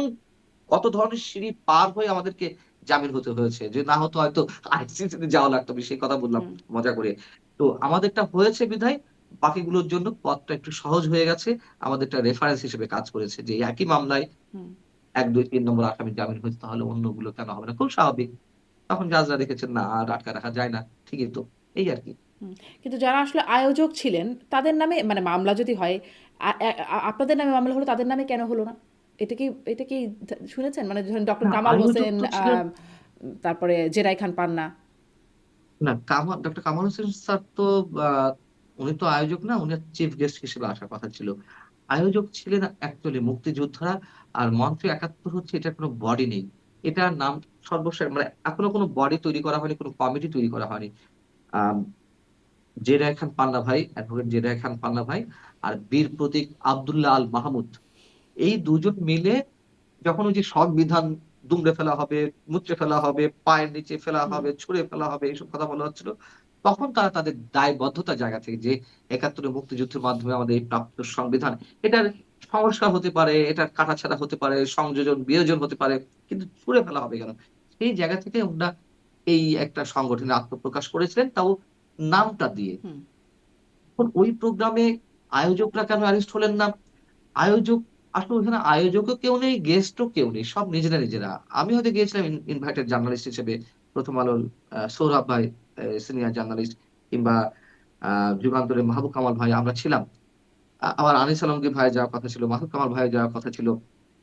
কত ধরনের সিঁড়ি পার হয়ে আমাদেরকে জামিন হতে হয়েছে। যে না হতো হয়তো আইসিসিতে যাওয়া লাগতো। আমি সেই কথা বললাম হুম, মজা করে। তো আমাদেরটা হয়েছে বিধায় বাকিগুলোর জন্য পথটা একটু সহজ হয়ে গেছে। আমাদেরটা রেফারেন্স হিসেবে কাজ করেছে যে এই একই মামলায় হুম, ১, ২, ৩ নম্বর আসামির জামিন হয়েছে তাহলে অন্যগুলো কেন হবে না? খুব স্বাভাবিক। তখন জাজরা দেখেছেন না আর আটকায় রাখা যায় না। ঠিকই তো। এই আরকি। হুম। কিন্তু যারা আসলে আয়োজক ছিলেন, তাদের নামে মানে মামলা যদি হয়, আপনাদের নামে মামলা হলো, তাদের নামে কেন হলো না? এটা কি শুনেছেন? মানে ধরেন ডক্টর না, কামাল আয়োজক হোসেন, তো ছিলেন তারপরে জেরাই খান পান্না। না, ডক্টর কামাল হোসেন স্যার তো আ উনি তো আয়োজক না, উনি চিফ গেস্ট হিসেবে আসার কথা ছিল। আয়োজক ছিলেন অ্যাকচুয়ালি মুক্তিযোদ্ধারা। আর মঞ্চ ৭১ হচ্ছে এটার কোন বডি নেই। এটার নাম মানে এখনো কোন বডি তৈরি করা হয়নি, কোন কমিটি তৈরি করা হয়নি। আম জেরা খান পান্না ভাই, অ্যাডভোকেট জেরা খান পান্না ভাই আর বীর প্রতীক আব্দুল্লাহ আল মাহমুদ। এই ২ জন মিলে যখন ওই যে সংবিধান দুমড়ে ফেলা হবে, মুচড়ে ফেলা হবে, পায়ের নিচে ফেলা হুম, হবে, ছুঁড়ে ফেলা হবে এইসব কথা বলা হচ্ছিল। তখন তারা তাদের দায়বদ্ধতার জায়গা থেকে যে ৭১ এ মুক্তিযুদ্ধের মাধ্যমে আমাদের এই প্রাপ্ত সংবিধান, এটার সংস্কার হতে পারে, এটার কাটাছেঁড়া হতে পারে, সংযোজন, বিয়োজন হতে পারে। কিন্তু ছুঁড়ে ফেলা হবে কেন? সেই জায়গা থেকে উনারা এই একটা সংগঠনে আত্মপ্রকাশ করেছিলেন, তাও নামটা দিয়ে। হুম, এখন ওই প্রোগ্রামে আয়োজকরা কেন অ্যারেস্ট হলেন না? আয়োজক আসলে ওখানে আয়োজকও কেউ নেই, গেস্টও কেউ নেই। সব নিজেরা। আমি হয়তো গিয়েছিলাম ইনভাইটেড জার্নালিস্ট হিসেবে। ১ম আলোর সৌরভ ভাই সিনিয়র জার্নালিস্ট কিংবা আ যুগান্তরের মাহবুব কামাল ভাই আমরা ছিলাম। আবার আনিস আলমগীর ভাইয়ের যাওয়ার কথা ছিল, মাহবুব কামাল ভাইয়ের যাওয়ার কথা ছিল।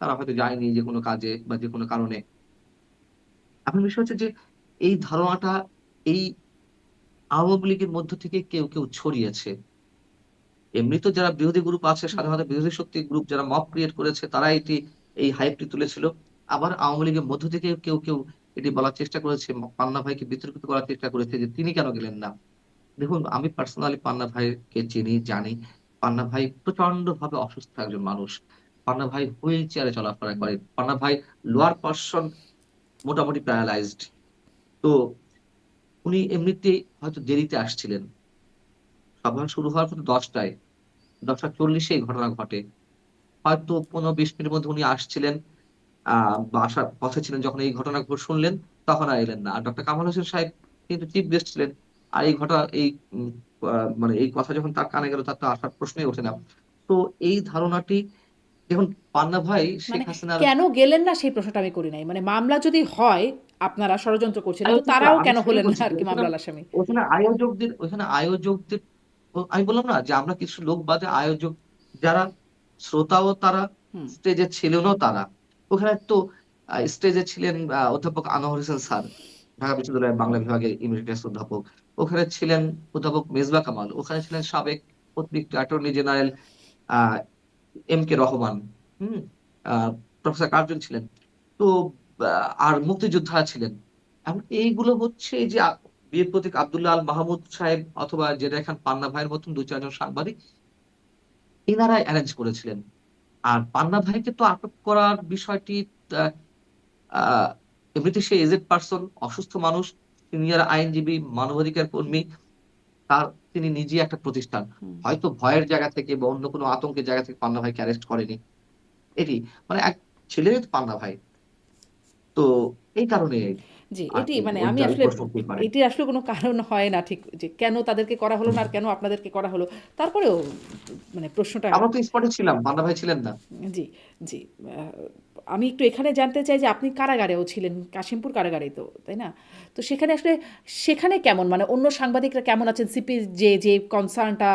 তারা হয়তো যায়নি যেকোনো কাজে বা যেকোনো কারণে। এখন বিষয় হচ্ছে যে এই ধারণাটা এই আওয়ামী লীগের মধ্য থেকে কেউ ছড়িয়েছে। এমনি তো যারা বিরোধী গ্রুপ আছে হুম, সাধারণত বিরোধী শক্তি গ্রুপ যারা মব ক্রিয়েট করেছে তারা এই হাইপটি তুলেছিল। আবার আওয়ামী লীগের মধ্য থেকে কেউ এটি বলার চেষ্টা করেছে, পান্না ভাইকে বিতর্কিত করার চেষ্টা করেছে যে তিনি কেন গেলেন না? দেখুন আমি পার্সোনালি পান্না ভাইকে চিনি, জানি। পান্না ভাই প্রচন্ডভাবে অসুস্থ একজন মানুষ। পান্না ভাই হুইল চেয়ারে চলাফেরা হুম, করে। পান্না ভাই লোয়ার পোরশন মোটামুটি প্যারালাইজড। তো উনি এমনিতেই হয়তো দেরিতে আসছিলেন। সভা শুরু হওয়ার কথা ১০ টায়। ১০টা ৪০ এ এই ঘটনা ঘটে। হয়তো ১৫-২০ মিনিটের মধ্যে উনি আসছিলেন। আ বা আসার পথে ছিলেন যখন এই ঘটনাগুলো শুনলেন, তখন আর এলেন না। আর ডক্টর কামাল হোসেন সাহেব কিন্তু চিফ গেস্ট ছিলেন। আর এই ঘটনা এই উম আ মানে এই কথা যখন তার কানে গেল তার তো আসার প্রশ্নই ওঠে না। হুম। তো এই ধারণাটি দেখুন পান্না ভাই শেখ মানে হাসিনার কেন গেলেন না সেই প্রশ্নটা আমি করি নাই। মানে মামলা যদি হয়, আপনারা ষড়যন্ত্র করছিলেন, তো আয়োজকরা তারাও আমি কেন সেটাই হলেন না বলছি যে আরকি ওখানে মামলার আসামি? ওখানে আয়োজকদের আমি বললাম না যে আমরা কিছু লোক বাদে আয়োজক যারা শ্রোতাও তারা, হুম, স্টেজে ছিলেনও তারা। ওখানে তো স্টেজে ছিলেন অধ্যাপক আনোয়ার হোসেন স্যার, ঢাকা বিশ্ববিদ্যালয়ের বাংলা হুম, বিভাগের ইমেরিটাস অধ্যাপক। ওখানে ছিলেন অধ্যাপক মেজবা কামাল। ওখানে ছিলেন সাবেক অতিরিক্ত attorney general A M K Rahman. হুম? আ প্রফেসর কার্জন ছিলেন। তো আর মুক্তিযোদ্ধারা ছিলেন। এখন এইগুলো হচ্ছে এই যে বীর প্রতীক আব্দুল্লাহ আল মাহমুদ সাহেব অথবা জেরা খান পান্না ভাইয়ের মতন 2-4 জন সাংবাদিক এনারাই অ্যারেঞ্জ করেছিলেন। আর পান্না ভাইকে তো আটক করার বিষয়টি আহ, আহ, এমনিতে সে এজেড পার্সন, অসুস্থ মানুষ, সিনিয়র আইনজীবী, মানবাধিকার কর্মী, তার তিনি নিজে একটা প্রতিষ্ঠান, হুম। হয়তো ভয়ের জায়গা থেকে বা অন্য কোনো আতঙ্কের জায়গা থেকে পান্না ভাইকে অ্যারেস্ট করেনি। এটি মানে এক ছেলেরই তো পান্না ভাই, তো এই কারণে জি, আর এটি কি মানে ওই আমি দাবি আসলে প্রশ্ন উঠতেই পারে। এটির আসলে কোনো কারণ হয় না ঠিক যে কেন তাদেরকে করা হলো না আর কেন আপনাদেরকে করা হলো। তারপরেও মানে প্রশ্নটা আমরা তো স্পটে ছিলাম, পান্না ভাই ছিলেন না। জি, জি। আমি একটু এখানে জানতে চাই যে আপনি কারাগারেও ছিলেন, কাশিমপুর কারাগারেই তো, তাই না? তো সেখানে আসলে সেখানে কেমন মানে অন্য সাংবাদিকরা কেমন আছেন? সিপির যে কনসার্নটা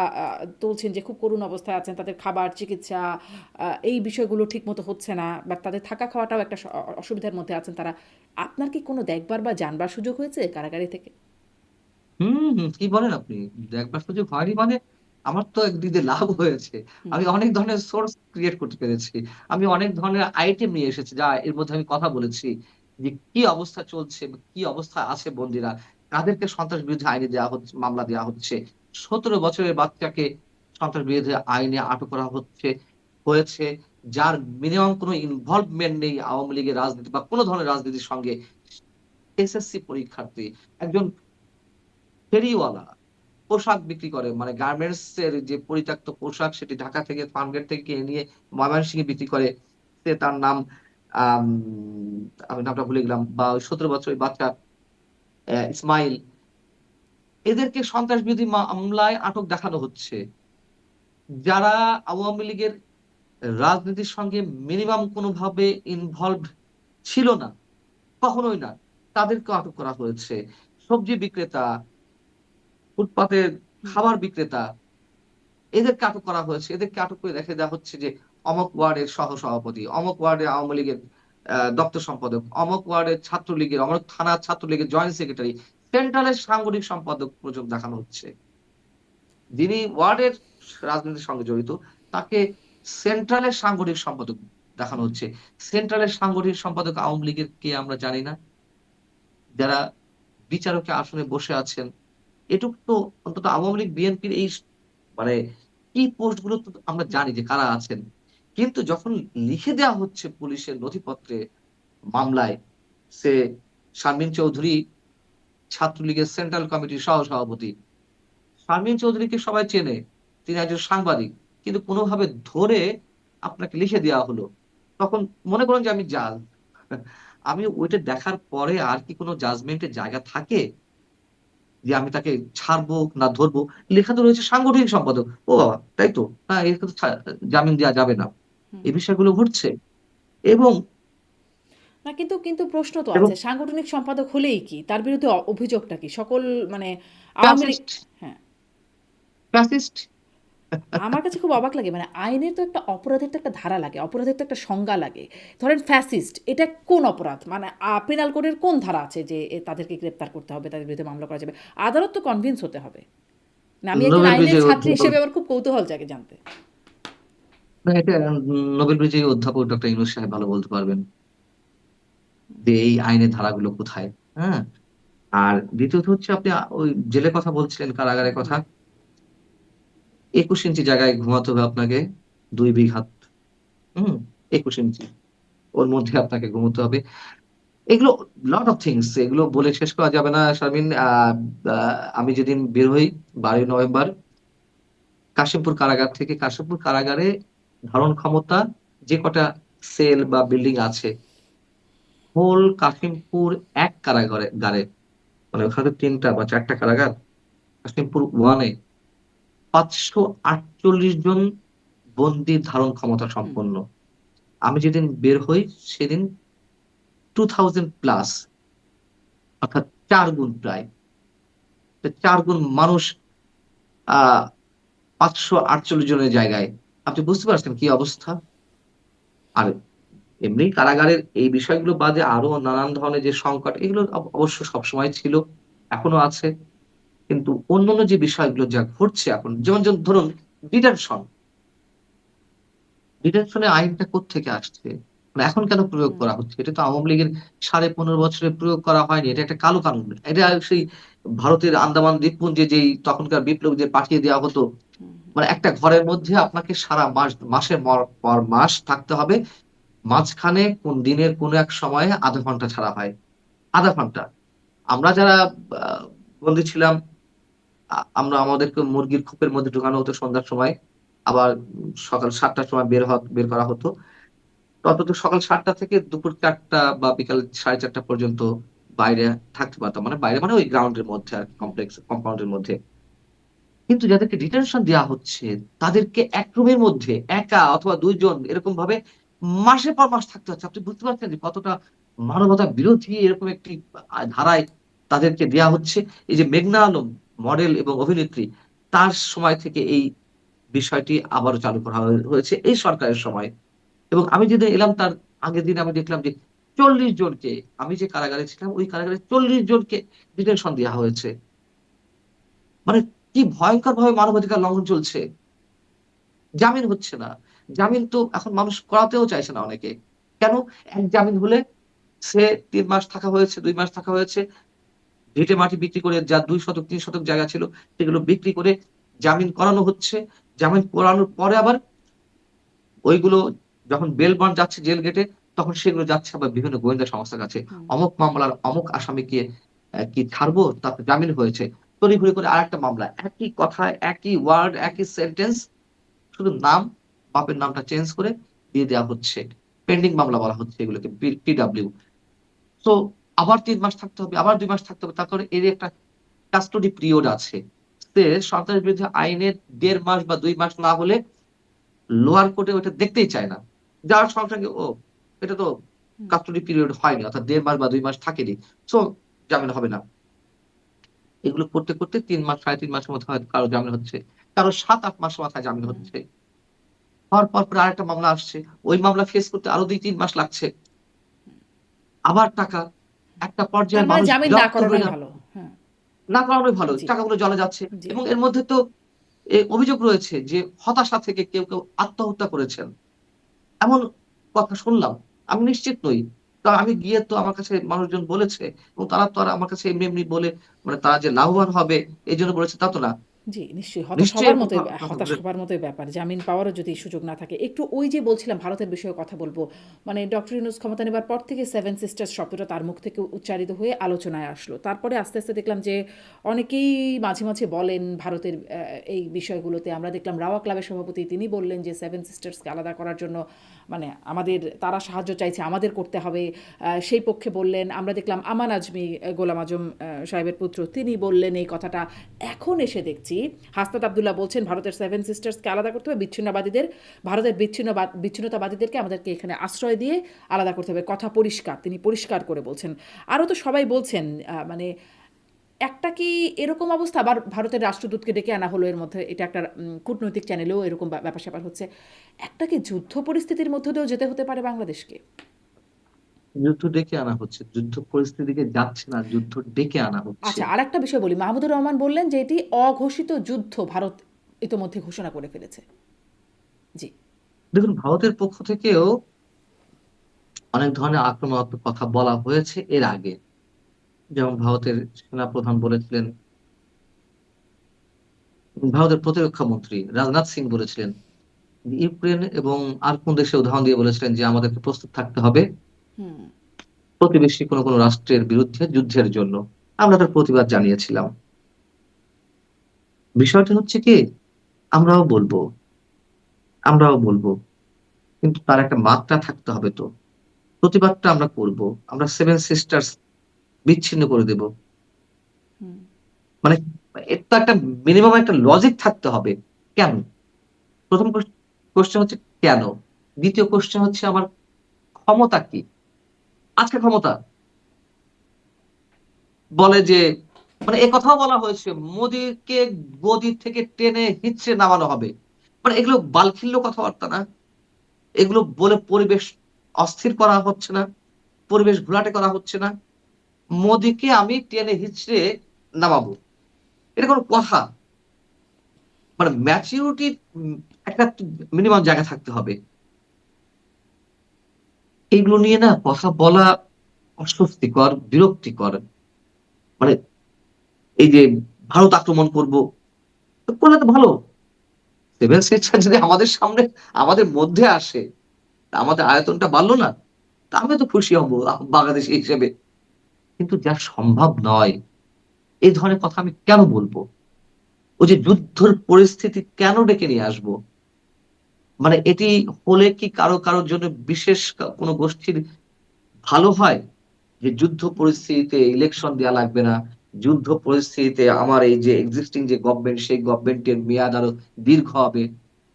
তুলছেন যে খুব করুণ অবস্থায় আছেন, তাদের খাবার, চিকিৎসা এই বিষয়গুলো ঠিকমতো হচ্ছে না বা তাদের থাকা খাওয়াটাও একটা অসুবিধার মধ্যে আছেন তারা। আপনার কি কোনো দেখবার বা জানবার সুযোগ হয়েছে কারাগারে থেকে? কি বলেন আপনি? দেখবার সুযোগ হয়নি মানে আমার তো একদিকে লাভ হয়েছে। হুম, আমি অনেক ধরনের সোর্স ক্রিয়েট করতে পেরেছি। আমি অনেক ধরনের আইটেম নিয়ে এসেছি যা এর মধ্যে আমি কথা বলেছি যে কি অবস্থা চলছে বা কি অবস্থায় আছে বন্দীরা, কাদেরকে সন্ত্রাস বিরোধী আইনে দেওয়া হচ্ছে, মামলা দেওয়া হচ্ছে, ১৭ বছরের বাচ্চাকে সন্ত্রাস বিরোধী আইনে আটক করা হয়েছে, যার মিনিমাম কোনো ইনভলভমেন্ট নেই আওয়ামী লীগের রাজনীতি বা কোনো ধরনের রাজনীতির সঙ্গে। এসএসসি পরীক্ষার্থী, একজন ফেরিওয়ালা, পোশাক বিক্রি করে। মানে গার্মেন্টস এর যে পরিত্যক্ত পোশাক সেটি ঢাকা থেকে ফার্মগেট থেকে কিনে নিয়ে ময়মনসিংহে বিক্রি করে। সে তার নাম আম আমি নামটা ভুলে গেলাম। বা ওই ১৭ বছরের বাচ্চা ইসমাইল। এদেরকে সন্ত্রাস বিরোধী মামলায় আটক দেখানো হচ্ছে। যারা আওয়ামী লীগের রাজনীতির সঙ্গে মিনিমাম কোনোভাবে ইনভলভড ছিল না, কখনোই না। তাদেরকেও আটক করা হয়েছে। সবজি বিক্রেতা, ফুটপাতের হুম, খাবার বিক্রেতা, এদেরকে আটক করা হয়েছে। এদেরকে আটক করে রেখে দেওয়া হচ্ছে যে অমুক ওয়ার্ডের সহসভাপতি, অমুক ওয়ার্ডে আওয়ামী লীগের দপ্তর সম্পাদক, অমুক ওয়ার্ডের ছাত্রলীগের, অমুক থানার ছাত্রলীগের জয়েন্ট সেক্রেটারি, সেন্ট্রালের সাংগঠনিক সম্পাদক পর্যন্ত দেখানো হচ্ছে। যিনি ওয়ার্ডের রাজনীতির সঙ্গে জড়িত তাকে সেন্ট্রালের সাংগঠনিক সম্পাদক দেখানো হুম। হচ্ছে। সেন্ট্রালের সাংগঠনিক সম্পাদক আওয়ামী লীগের কে আমরা জানি না। যারা বিচারকের আসনে বসে আছেন, এটুক তো অন্তত আওয়ামী লীগ বিএনপির এই মানে কি পোস্ট গুলো তো আমরা জানি যে কারা আছেন। কিন্তু যখন লিখে দেওয়া হচ্ছে পুলিশের নথিপত্রে, মামলায়, সে শারমিন চৌধুরী ছাত্রলীগের সেন্ট্রাল কমিটির সহসভাপতি। শারমিন চৌধুরীকে সবাই চেনে। তিনি একজন সাংবাদিক। কিন্তু কোনোভাবে ধরে আপনাকে লিখে দেওয়া হলো। তখন মনে করেন যে আমি জাজ। আমি ওইটা দেখার পরে আর কি কোনো জাজমেন্ট এর জায়গা থাকে? যে আমি তাকে ছাড়বো না ধরবো? লেখা তো রয়েছে সাংগঠনিক সম্পাদক। ও বাবা! তাই তো? না একে তো জামিন দেয়া যাবে না। এই বিষয়গুলো ঘটছে এবং না কিন্তু কিন্তু প্রশ্ন তো এবং আছে সাংগঠনিক সম্পাদক হলেই কি তার বিরুদ্ধে অভিযোগটা কি সকল মানে আওয়ামী লীগ ফ্যাসিস্ট, হ্যাঁ ফ্যাসিস্ট। আমার কাছে খুব অবাক লাগে মানে আইনের তো একটা অপরাধের তো একটা ধারা লাগে অপরাধের তো একটা সংজ্ঞা লাগে ধরেন ফ্যাসিস্ট এটা কোন অপরাধ মানে পেনাল কোডের কোন ধারা আছে যে তাদেরকে গ্রেপ্তার করতে হবে তাদের বিরুদ্ধে মামলা করা যাবে আদালত তো কনভিন্স হতে হবে না আমি একজন নোবেল আইনের বিজয়ী ছাত্রী অধ্যাপক, হিসেবে আমার খুব কৌতূহল জাগে জানতে না এটা নোবেল বিজয়ী অধ্যাপক ডক্টর ইউনূস সাহেব ভালো বলতে পারবেন যে এই আইনের ধারাগুলো কোথায়। হ্যাঁ? আর দ্বিতীয়ত হচ্ছে আপনি ওই জেলের কথা বলছিলেন, কারাগারের কথা। ২১ ইঞ্চি জায়গায় ঘুমাতে হবে আপনাকে, ২ বিঘাত। হুম? ২১ ইঞ্চি। ওর মধ্যে আপনাকে ঘুমোতে হবে। এগুলো লট অফ থিংস, এগুলো বলে শেষ করা যাবে না শারমিন। আ আমি যেদিন বের হই ১২ই নভেম্বর কাশিমপুর কারাগার থেকে, কাশিমপুর কারাগারে ধারণ ক্ষমতা যে কটা সেল বা বিল্ডিং আছে, হোল কাশিমপুর এক গারে মানে ওখানে ৩ টা বা ৪ টা কারাগার। কাশিমপুর 1 এ ৫৪৮ জন বন্দির ধারণ ক্ষমতা সম্পন্ন। আমি যেদিন বের হই সেদিন 2000 প্লাস, অর্থাৎ ৪ গুণ প্রায়। ৪ গুণ মানুষ আ ৫৪৮ জনের জায়গায়। আপনি বুঝতে পারছেন কি অবস্থা? আর এমনি কারাগারের এই বিষয়গুলো বাদে আরো নানান ধরনের যে সংকট, এগুলো অবশ্য সবসময় ছিল, এখনো আছে। কিন্তু অন্যান্য যে বিষয়গুলো যা ঘটছে এখন, যেমন ধরুন ডিটেনশন। ডিটেনশন এর আইনটা কোত্থেকে আসছে? মানে এখন কেন প্রয়োগ করা হচ্ছে? এটা তো আওয়ামী লীগের 15.5 বছরে প্রয়োগ করা হয়নি। এটা একটা কালো কানুন। এটা সেই ভারতের আন্দামান দ্বীপপুঞ্জে যেই তখনকার বিপ্লবীদের পাঠিয়ে দেওয়া হতো। মানে একটা ঘরের মধ্যে আপনাকে সারা মাসের পর মাস থাকতে হবে। মাঝখানে কোন দিনের কোন এক সময়ে ০.৫ ঘন্টা ছাড়া হয়। ০.৫ ঘন্টা। আমরা যারা আ বন্দী ছিলাম, আমরা আমাদেরকে মুরগির খোপের মধ্যে ঢুকানো হতো সন্ধ্যার সময়। আবার সকাল ৭ টার সময় বের করা হতো। অন্তত সকাল ৭টা থেকে দুপুর ৪টা বা বিকাল ৪:৩০ পর্যন্ত বাইরে থাকতে পারতাম। মানে বাইরে মানে ওই গ্রাউন্ডের মধ্যে আর কম্পাউন্ডের মধ্যে। কিন্তু যাদেরকে ডিটেনশন দেয়া হচ্ছে, তাদেরকে এক রুমের মধ্যে একা অথবা ২ জন এরকমভাবে মাসের পর মাস থাকতে হচ্ছে। আপনি বুঝতে পারছেন যে কতটা মানবতা বিরোধী এরকম একটি ধারায় তাদেরকে দেয়া হচ্ছে। এই যে মেঘনা আলম মডেল এবং অভিনেত্রী, তার সময় থেকে এই বিষয়টি আবারও চালু করা হয়েছে এই সরকারের সময়। এবং আমি যেদিন এলাম তার আগের দিন আমি দেখলাম যে ৪০ জনকে, আমি যে কারাগারে ছিলাম ওই কারাগারে ৪০ জনকে ডিটেনশন দেয়া হয়েছে। মানে কি ভয়ংকরভাবে মানবাধিকার লঙ্ঘন চলছে। জামিন হচ্ছে না। জামিন তো এখন মানুষ করাতেও চাইছে না অনেকে। কেন? এক জামিন হলে সে ৩ মাস থাকা হয়েছে, ২ মাস থাকা হয়েছে। ভিটে মাটি বিক্রি করে যা ২ শতক ৩ শতক জায়গা ছিল সেগুলো বিক্রি করে জামিন করানো হচ্ছে। জামিন করানোর পরে আবার ওইগুলো যখন বেল বন্ড যাচ্ছে জেল গেটে, তখন সেগুলো যাচ্ছে আবার বিভিন্ন গোয়েন্দা সংস্থার কাছে। হুম। অমুক মামলার অমুক আসামিকে কি ছাড়বো? তার তো জামিন হয়েছে। তড়িঘড়ি করে আরেকটা মামলা। একই কথা, একই ওয়ার্ড, একই সেন্টেন্স, শুধু নাম, বাপের নামটা চেঞ্জ করে দিয়ে দেয়া হচ্ছে। পেন্ডিং মামলা বলা হচ্ছে এগুলোকে, পিডব্লিউ। সো আবার ৩ মাস থাকতে হবে, আবার ২ মাস থাকতে হবে। তারপরে এর একটা কাস্টডি পিরিয়ড আছে। সে সরকারের বিরুদ্ধে আইনের ১.৫ মাস বা ২ মাস না হলে লোয়ার কোর্টে ওটা দেখতেই চায় না। যাওয়ার সঙ্গে, সঙ্গে এটা তো হুম। কাস্টডি পিরিয়ড হয়নি। অর্থাৎ ১.৫ মাস বা ২ মাস থাকেনি। সো জামিন হবে না। এগুলো করতে, করতে ৩ মাস ৩.৫ মাসের মধ্যে হয়তো কারো জামিন হচ্ছে। কারো ৭-৮ মাস মাথায় জামিন হুম। হচ্ছে। হওয়ার পরে আরেকটা মামলা আসছে। ওই মামলা ফেস করতে আরো ২-৩ মাস লাগছে। আবার টাকা। একটা তার পর্যায়ে মানে মানুষ জামিন না বিরক্ত হয়ে করানোই যাচ্ছে। ভালো। হ্যাঁ। না করানোই ভালো। জি, টাকাগুলো জলে যাচ্ছে। জি। এবং এর মধ্যে তো অভিযোগ রয়েছে যে হতাশা থেকে কেউ আত্মহত্যা করেছেন। এমন কথা শুনলাম। আমি নিশ্চিত নই। আমি গিয়ে তো আমার কাছে মানুষজন বলেছে এবং তারা তো আর আমার কাছে এমনি, এমনি বলে মানে তারা যে লাভবান হবে এজন্য বলেছে তা তো না। জি, নিশ্চয়ই। নিশ্চয়ই এরকম কথা হতাশ বলে হবার মতোই ব্যাপার। জামিন পাওয়ারও যদি সুযোগ না থাকে। একটু ওই যে বলছিলাম ভারতের বিষয়ে কথা বলব। মানে ডক্টর ইউনূস ক্ষমতা নেবার পর থেকে সেভেন সিস্টার্স শব্দটা তার মুখ থেকে উচ্চারিত হয়ে আলোচনায় আসলো। তারপরে আস্তে, আস্তে দেখলাম যে অনেকেই মাঝে, মাঝে বলেন ভারতের এই বিষয়গুলোতে। আমরা দেখলাম রাওয়া ক্লাবের সভাপতি তিনি বললেন যে সেভেন সিস্টার্সকে আলাদা করার জন্য মানে তারা সাহায্য চাইছে, আমাদের করতে হবে। সেই পক্ষে বললেন। আমরা দেখলাম আমান আজমি, গোলাম আজম সাহেবের পুত্র, তিনি বললেন এই কথাটা। এখন এসে দেখছি হাসনাত আবদুল্লাহ বলছেন ভারতের সেভেন সিস্টার্সকে আলাদা করতে হবে, ভারতের বিচ্ছিন্নতাবাদীদেরকে আমাদেরকে এখানে আশ্রয় দিয়ে আলাদা করতে হবে। কথা পরিষ্কার, তিনি পরিষ্কার করে বলছেন। আরও তো সবাই বলছেন মানে একটা কি এরকম অবস্থা, আবার ভারতের রাষ্ট্রদূতকে ডেকে আনা হলো এর মধ্যে, এটা একটা কূটনৈতিক চ্যানেলেও এরকম ব্যাপার স্যাপার হচ্ছে। একটা কি যুদ্ধ পরিস্থিতির মধ্য দিয়েও যেতে হতে পারে বাংলাদেশকে? যুদ্ধ ডেকে আনা হচ্ছে। যুদ্ধ পরিস্থিতিকে যাচ্ছে না, যুদ্ধ ডেকে আনা হচ্ছে। আচ্ছা, আরেকটা বিষয় বলি। মাহমুদুর রহমান বললেন যে এটি অঘোষিত যুদ্ধ ভারত ইতোমধ্যে ঘোষণা করে ফেলেছে। জি। দেখুন ভারতের পক্ষ থেকেও অনেক ধরনের আক্রমণাত্মক কথা বলা হয়েছে এর আগে। যেমন ভারতের সেনাপ্রধান বলেছিলেন, ভারতের প্রতিরক্ষা মন্ত্রী রাজনাথ সিং বলেছিলেন, ইউক্রেন এবং আর কোন দেশের উদাহরণ দিয়ে বলেছিলেন যে আমাদেরকে প্রস্তুত থাকতে হবে হুম। প্রতিবেশী কোন রাষ্ট্রের বিরুদ্ধে যুদ্ধের জন্য। আমরা তার প্রতিবাদ জানিয়েছিলাম। বিষয়টা হচ্ছে কি আমরাও বলব, আমরাও বলব। কিন্তু তার একটা মাত্রা থাকতে হবে তো। প্রতিবাদটা আমরা করব। আমরা সেভেন সিস্টার্স বিচ্ছিন্ন করে দেব। হুম। মানে এর তো একটা মিনিমাম একটা লজিক থাকতে হবে। কেন? ১ম কোয়েশ্চেন হচ্ছে কেন? ২য় কোয়েশ্চেন হচ্ছে আমার ক্ষমতা কি? আজকে ক্ষমতা বলে যে মানে একথাও বলা হয়েছে মোদিকে গদি থেকে টেনে হিঁচড়ে নামানো হবে। মানে এগুলো বালখিল্য কথাবার্তা না? এগুলো বলে পরিবেশ অস্থির করা হচ্ছে না? পরিবেশ ঘোলাটে করা হচ্ছে না? মোদিকে আমি টেনে হিঁচড়ে নামাবো। এটা কোন কথা? মানে ম্যাচুরিটির একটা মিনিমাম জায়গা থাকতে হবে। এগুলো নিয়ে না কথা বলা অস্বস্তিকর, বিরক্তিকর। মানে এই যে ভারত আক্রমণ করব, করলে তো ভালো। 7 সিস্টার যদি আমাদের সামনে আমাদের মধ্যে আসে, আমাদের আয়তনটা বাড়লো না? তা আমিও তো খুশি হব বাংলাদেশী হিসেবে। কিন্তু যা সম্ভব নয়, এই ধরনের কথা আমি কেন বলব? ওই যে যুদ্ধর পরিস্থিতি কেন ডেকে নিয়ে আসবো? মানে এটি হলে কি কারোর জন্য বিশেষ কোন গোষ্ঠীর ভালো হয়? যে যুদ্ধ পরিস্থিতিতে ইলেকশন দেয়া লাগবে না। যুদ্ধ পরিস্থিতিতে আমার এই যে এক্সিস্টিং যে গভর্নমেন্ট সেই গভর্নমেন্টের মেয়াদ আরো দীর্ঘ হবে।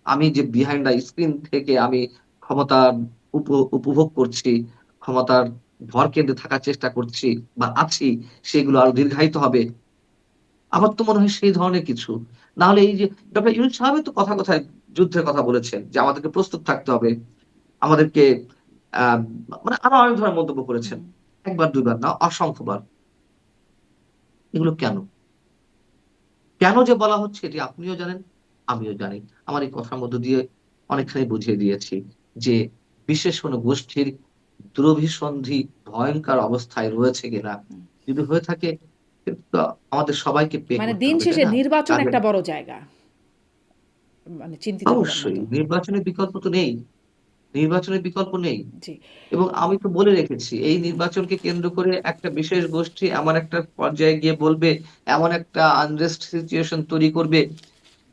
আমি যে বিহাইন্ড দ্য স্ক্রিন থেকে আমি ক্ষমতা উপ উপভোগ করছি, ক্ষমতার ভরকেন্দ্রে থাকার চেষ্টা করছি বা আছি, সেগুলো আরো দীর্ঘায়িত হবে। আমার তো মনে হয় সেই ধরনের কিছু। না হলে এই যে ডক্টর ইউনূস সাহেবই তো কথায় যুদ্ধের কথা বলেছেন যে আমাদেরকে প্রস্তুত থাকতে হবে। আমাদেরকে আ মানে আরো অনেক ধরনের মন্তব্য করেছেন। হুম। ১ বার ২ বার না অসংখ্যবার। এগুলো কেন? কেন যে বলা হচ্ছে এটি আপনিও জানেন, আমিও জানি। আমার এই কথার মধ্য দিয়ে অনেকখানি বুঝিয়ে দিয়েছি যে বিশেষ কোন গোষ্ঠীর দুরভিসন্ধি ভয়ংকর অবস্থায় রয়েছে কিনা। হুম। যদি হয়ে থাকে কিন্তু তো আমাদের সবাইকে পে মানে করতে দিন হবে, তাই শেষে না? নির্বাচন তাহলে একটা বড় জায়গা। মানে চিন্তিত হবার অবশ্যই মতো। নির্বাচনের বিকল্প তো নেই। নির্বাচনের বিকল্প নেই। জি। এবং আমি তো বলে রেখেছি এই নির্বাচনকে কেন্দ্র করে একটা বিশেষ গোষ্ঠী এমন একটা পর্যায়ে গিয়ে বলবে, এমন একটা আনরেস্ট সিচুয়েশন তৈরি করবে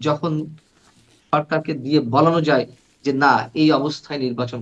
যখন সরকারকে দিয়ে বলানো যায় যে না এই অবস্থায় নির্বাচন করা